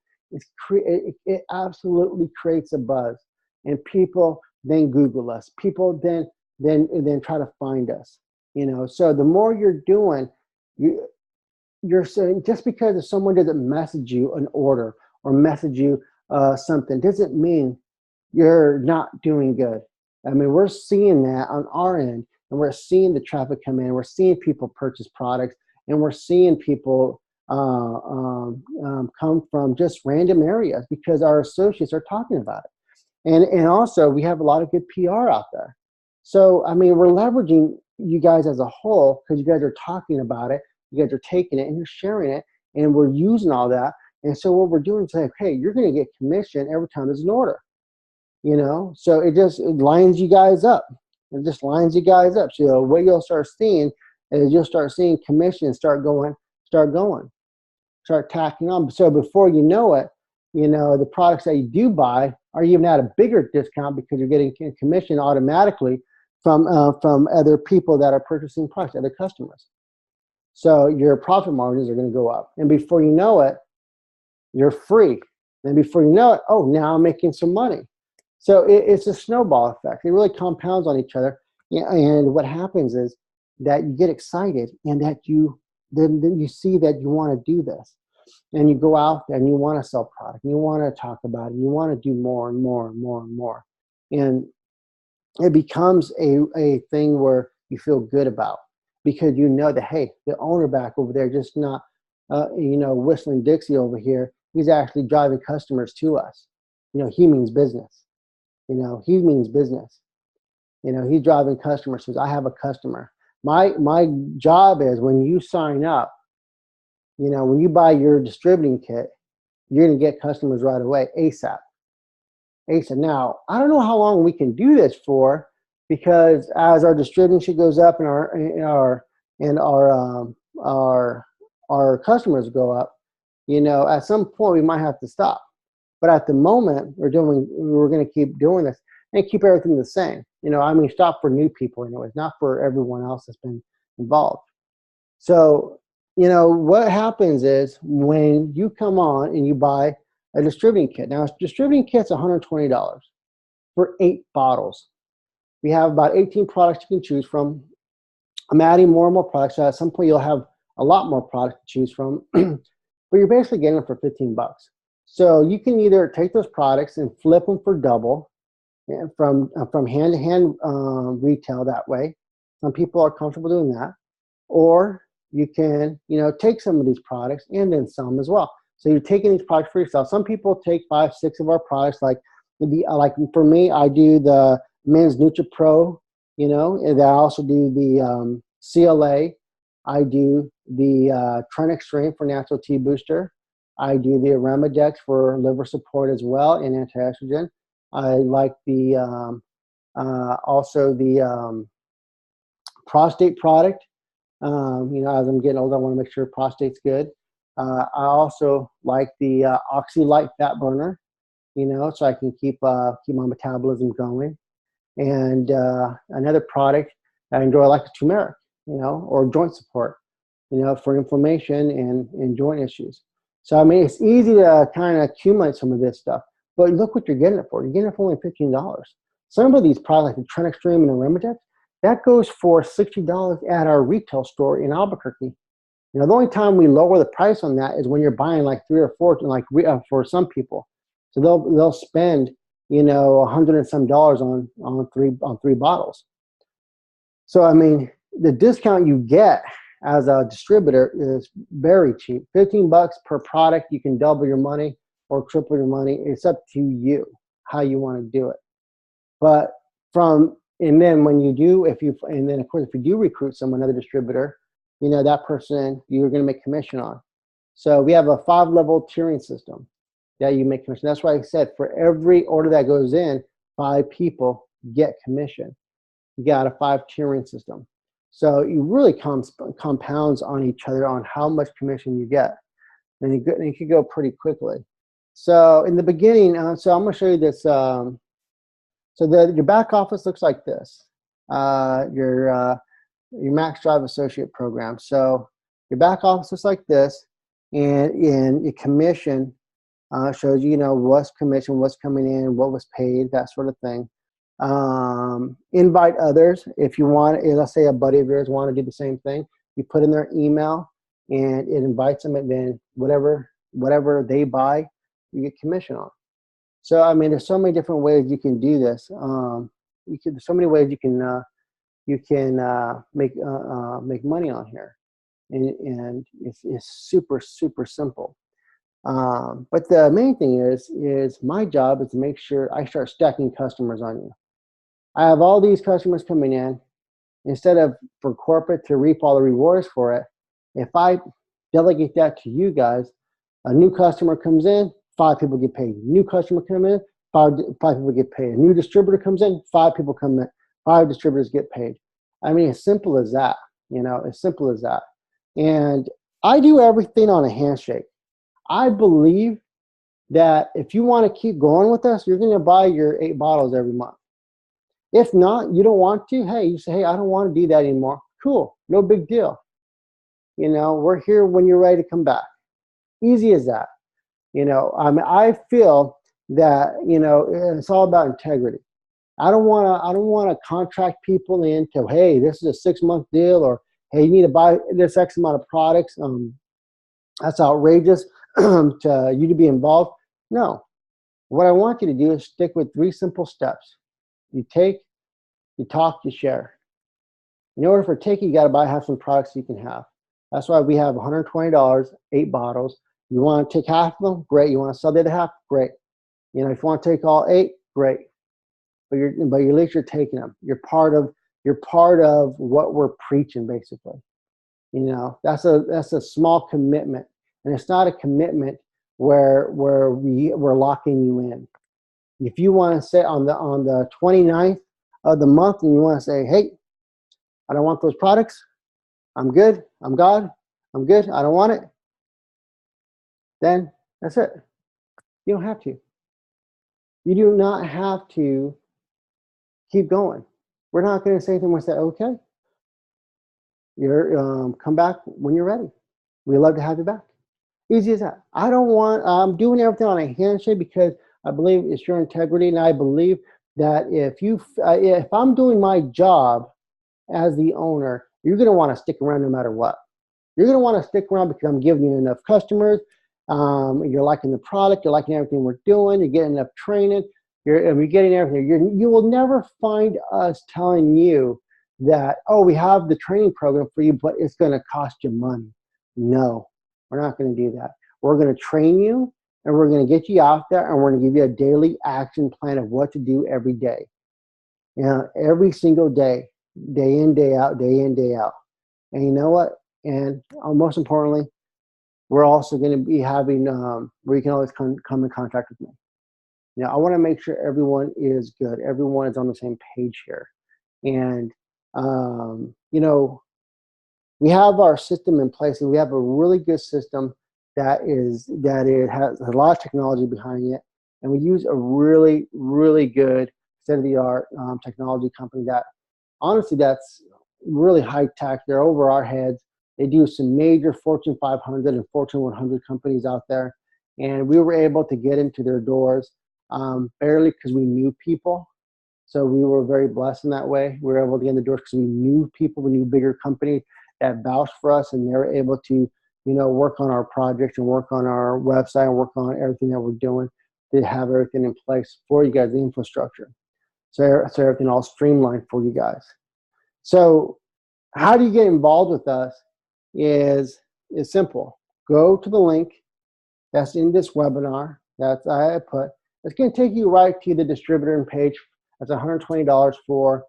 It absolutely creates a buzz, and people then Google us. People then try to find us. So the more you're doing, you're saying, just because if someone doesn't message you an order or message you something doesn't mean you're not doing good. I mean, we're seeing that on our end, and we're seeing the traffic come in. We're seeing people purchase products, and we're seeing people come from just random areas because our associates are talking about it. And also, we have a lot of good PR out there. So, I mean, we're leveraging you guys as a whole because you guys are talking about it. You guys are taking it and you're sharing it, and we're using all that. And so what we're doing is saying, hey, you're going to get commission every time there's an order. you know. So it lines you guys up. It just lines you guys up. So what you'll start seeing is you'll start seeing commissions start going, start tacking on. So before you know it, you know, the products that you do buy are even at a bigger discount because you're getting commission automatically from other people that are purchasing products, other customers. So your profit margins are going to go up. And before you know it, you're free. And before you know it, oh, now I'm making some money. So it's a snowball effect. It really compounds on each other. And what happens is that you get excited and that then you see that you want to do this. And you go out there and you want to sell product. And you want to talk about it. And you want to do more and more and more and more. And it becomes a thing where you feel good about, because you know that, hey, the owner back over there just not you know, whistling Dixie over here. He's actually driving customers to us. You know, he means business. You know, he means business. You know, he's driving customers. Says, I have a customer. My job is, when you sign up, you know, when you buy your distributing kit, you're going to get customers right away, ASAP. ASAP. Now, I don't know how long we can do this for, because as our distributing shit goes up and our customers go up, you know, at some point we might have to stop. But at the moment, we're going to keep doing this and keep everything the same. You know, I mean, stop for new people anyways, not for everyone else that's been involved. So, you know, what happens is when you come on and you buy a distributing kit. Now, a distributing kit's $120 for 8 bottles. We have about 18 products you can choose from. I'm adding more and more products. So at some point, you'll have a lot more products to choose from. But you're basically getting them for 15 bucks. So you can either take those products and flip them for double, and from hand-to-hand retail that way. Some people are comfortable doing that. Or you can, you know, take some of these products and then sell them as well. So you're taking these products for yourself. Some people take 5, 6 of our products. Like for me, I do the men's NutriPro, you know, and I also do the CLA. I do the Tren Extreme for natural T booster. I do the Aramadex for liver support as well and anti-estrogen. I like the also the prostate product. You know, as I'm getting older, I want to make sure prostate's good. I also like the OxyLite fat burner, you know, so I can keep my metabolism going. And another product I enjoy, I like the turmeric, you know, or joint support, you know, for inflammation and joint issues. So, I mean, it's easy to kind of accumulate some of this stuff, but look what you're getting it for. You're getting it for only $15. Some of these products, like the Tren Extreme and the Aramadex, that goes for $60 at our retail store in Albuquerque. You know, the only time we lower the price on that is when you're buying like 3 or 4, like for some people. So they'll spend, you know, $100 and some on three bottles. So I mean, the discount you get as a distributor is very cheap. 15 bucks per product. You can double your money or triple your money. It's up to you how you want to do it. But and then when you do, and then of course, if you do recruit another distributor, you know, that person you're going to make commission on. So we have a 5-level tiering system that you make commission. That's why I said for every order that goes in, 5 people get commission. You got a 5 tiering system. So you really compounds on each other on how much commission you get. And it could go pretty quickly. So in the beginning, so I'm going to show you this. So your back office looks like this. Your Max Drive Associate program. So your back office looks like this, and your commission shows you know what's commission, what's coming in, what was paid, that sort of thing. Invite others if you want. Let's say a buddy of yours want to do the same thing. You put in their email, and it invites them, and then whatever they buy, you get commission on. So I mean, there's so many different ways you can do this. There's so many ways you can make money on here, and it's super simple. But the main thing is my job is to make sure I start stacking customers on you. I have all these customers coming in. Instead of for corporate to reap all the rewards for it, if I delegate that to you guys, a new customer comes in, 5 people get paid. New customer come in, five people get paid. A new distributor comes in, 5 people come in, 5 distributors get paid. I mean, as simple as that, as simple as that. And I do everything on a handshake. I believe that if you want to keep going with us, you're going to buy your 8 bottles every month. If not, you don't want to, hey, you say, hey, I don't want to do that anymore. Cool, no big deal. We're here when you're ready to come back. Easy as that. I feel that, it's all about integrity. I don't want to contract people into, hey, this is a 6-month deal, or hey, you need to buy this X amount of products. That's outrageous to you to be involved. No, what I want you to do is stick with 3 simple steps. You take, you talk, you share. In order for taking, you got to have some products you can have. That's why we have $120, 8 bottles. You want to take half of them? Great. You want to sell the other half? Great. If you want to take all 8, great. But at least you're taking them. You're part of what we're preaching, basically. That's a small commitment, and it's not a commitment where we're locking you in. If you want to say on the 29th of the month, and you want to say, hey, I don't want those products. I'm good. I'm God. I'm good. I don't want it. Then that's it. You don't have to. You do not have to keep going. We're not going to say anything. We'll say, okay, you're come back when you're ready. We'd love to have you back. Easy as that. I'm doing everything on a handshake because I believe it's your integrity, and I believe that if I'm doing my job as the owner, you're going to want to stick around no matter what. You're going to want to stick around because I'm giving you enough customers. You're liking the product. You're liking everything we're doing. You're getting enough training. You're getting everything. You will never find us telling you that, oh, we have the training program for you, but it's going to cost you money. No, we're not going to do that. We're going to train you, and we're going to get you out there, and we're going to give you a daily action plan of what to do every day. Every single day, day in, day out, day in, day out. And you know what? And most importantly, we're also going to be having where you can always come in contact with me. I want to make sure everyone is good. Everyone is on the same page here. And, we have our system in place, and we have a really good system that has a lot of technology behind it. And we use a really, really good state-of-the-art technology company that, honestly, that's really high tech. They're over our heads. They do some major Fortune 500 and Fortune 100 companies out there. And we were able to get into their doors barely because we knew people. So we were very blessed in that way. We were able to get in the doors because we knew people, we knew bigger companies that vouched for us, and they were able to, work on our projects and work on our website and work on everything that we're doing to have everything in place for you guys, the infrastructure. So everything all streamlined for you guys. So how do you get involved with us is simple. Go to the link that's in this webinar that I put. It's going to take you right to the distributor page. That's $120 for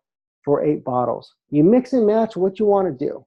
8 bottles. You mix and match what you want to do.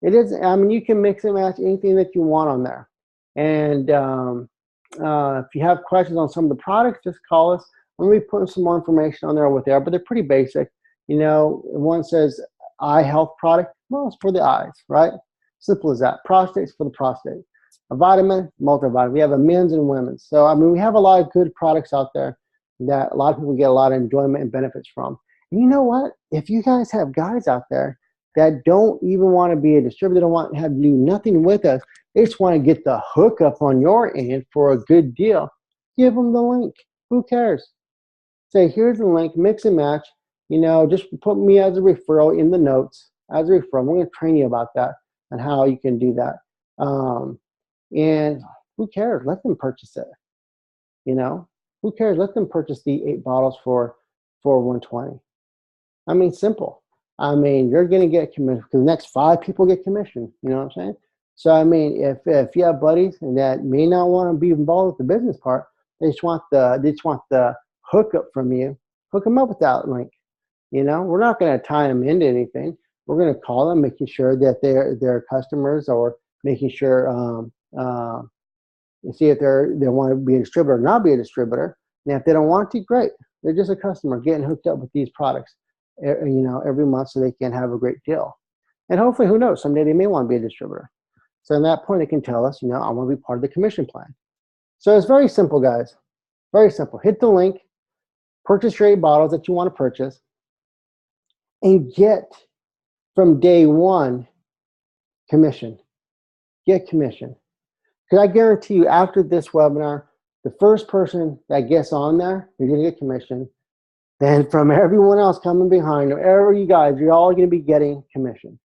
You can mix and match anything that you want on there. And if you have questions on some of the products, just call us. I'm going to be putting some more information on there but they're pretty basic. One says eye health product. Well, it's for the eyes, right? Simple as that. Prostate's for the prostate. A vitamin, multivitamin. We have a men's and women's. So, we have a lot of good products out there that a lot of people get a lot of enjoyment and benefits from. And you know what? If you guys have guys out there that don't even want to be a distributor, don't want to have to do nothing with us, they just want to get the hookup on your end for a good deal, give them the link. Who cares? Say, here's the link, mix and match. Just put me as a referral in the notes. As a referral, we're going to train you about that and how you can do that. And who cares? Let them purchase it. Who cares? Let them purchase the 8 bottles for $120. Simple. You're going to get commission because the next 5 people get commission. You know what I'm saying? So, if you have buddies that may not want to be involved with the business part, they just want the hookup from you. Hook them up with that link. We're not going to tie them into anything. We're going to call them, making sure that they're customers, or making sure see if they want to be a distributor or not be a distributor. Now, if they don't want to, great. They're just a customer getting hooked up with these products, every month so they can have a great deal. And hopefully, who knows, someday they may want to be a distributor. So at that point, they can tell us, I want to be part of the commission plan. So it's very simple, guys. Very simple. Hit the link, purchase your 8 bottles that you want to purchase, and get from day one commission. Get commission. Because I guarantee you, after this webinar, the first person that gets on there, you're going to get commission. Then from everyone else coming behind, wherever you guys, you're all going to be getting commission,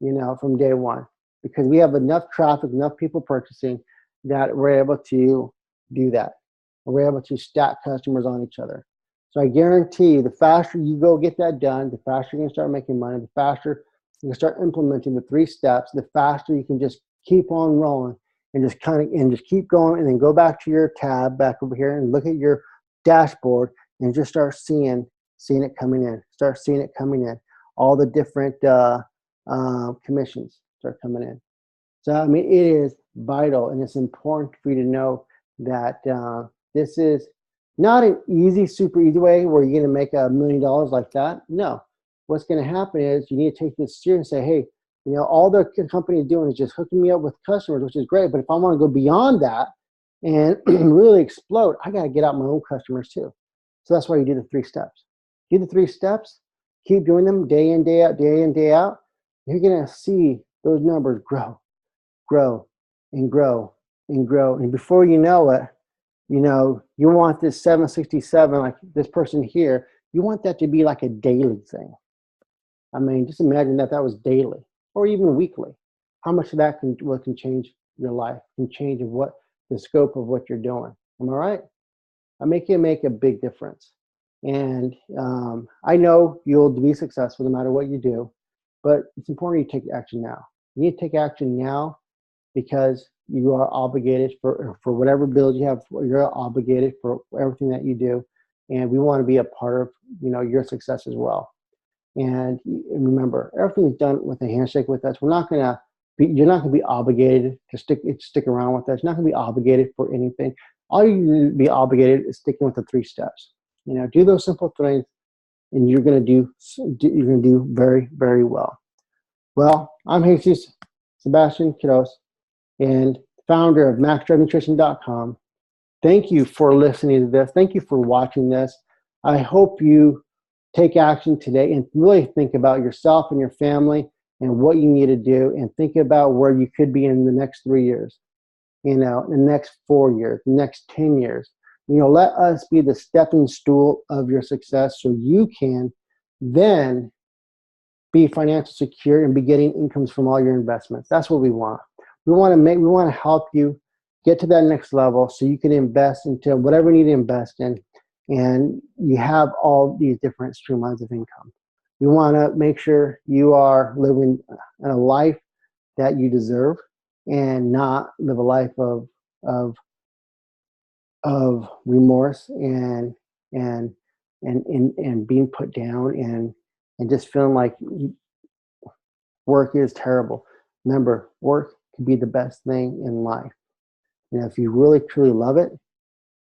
from day one. Because we have enough traffic, enough people purchasing that we're able to do that. We're able to stack customers on each other. So I guarantee you, the faster you go get that done, the faster you're going to start making money, the faster you can start implementing the 3 steps, the faster you can just keep on rolling and just keep going, and then go back to your tab back over here and look at your dashboard and just start seeing it coming in. Start seeing it coming in. All the different commissions start coming in. So, I mean, it is vital, and it's important for you to know that this is not an super easy way where you're going to make $1 million like that. No. What's going to happen is you need to take this serious and say, hey, all the company is doing is just hooking me up with customers, which is great. But if I want to go beyond that and really explode, I got to get out my own customers too. So that's why you do the 3 steps. Do the 3 steps, keep doing them day in, day out, day in, day out. You're going to see those numbers grow, and grow, and grow. And before you know it, you want this 767, like this person here, you want that to be like a daily thing. I mean, just imagine that was daily or even weekly. How much of that can change your life, can change what the scope of what you're doing. Am I right? I make a big difference. And I know you'll be successful no matter what you do, but it's important you take action now. You need to take action now because you are obligated for whatever bills you have. You're obligated for everything that you do, and we want to be a part of your success as well. And remember, everything's done with a handshake with us. You're not going to be obligated to stick around with us. You're not going to be obligated for anything. All you need to be obligated is sticking with the 3 steps. Do those simple things, and you're going to do very, very well. Well, I'm Jesus Sebastian Quiroz, and founder of MaxDriveNutrition.com. Thank you for listening to this. Thank you for watching this. I hope you take action today and really think about yourself and your family and what you need to do, and think about where you could be in the next 3 years, in the next 4 years, the next 10 years. Let us be the stepping stool of your success so you can then be financially secure and be getting incomes from all your investments. That's what we want. We want to help you get to that next level so you can invest into whatever you need to invest in, and you have all these different streamlines of income. We want to make sure you are living a life that you deserve and not live a life of remorse and being put down and just feeling like work is terrible. Remember, work can be the best thing in life. If you really truly love it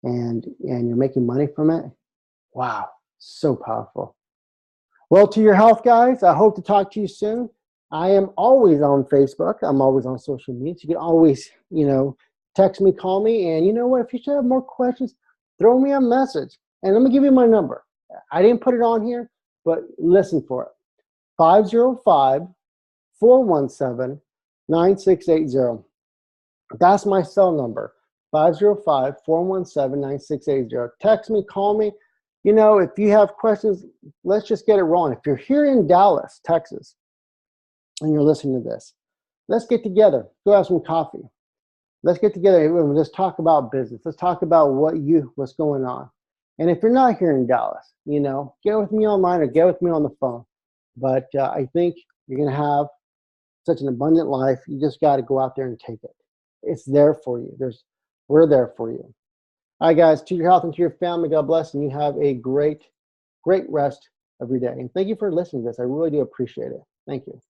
and you're making money from it, wow, so powerful. Well, to your health, guys, I hope to talk to you soon. I am always on Facebook. I'm always on social media. So you can always, text me, call me. And you know what? If you should have more questions, throw me a message. And let me give you my number. I didn't put it on here, but listen for it. 505-417-9680. That's my cell number, 505-417-9680. Text me, call me. If you have questions, let's just get it rolling. If you're here in Dallas, Texas, and you're listening to this, let's get together. Go have some coffee. Let's get together and let's talk about business. Let's talk about what's going on. And if you're not here in Dallas, get with me online or get with me on the phone. But I think you're going to have such an abundant life. You just got to go out there and take it. It's there for you. We're there for you. All right, guys, to your health and to your family, God bless, and you have a great, great rest of your day. And thank you for listening to this. I really do appreciate it. Thank you.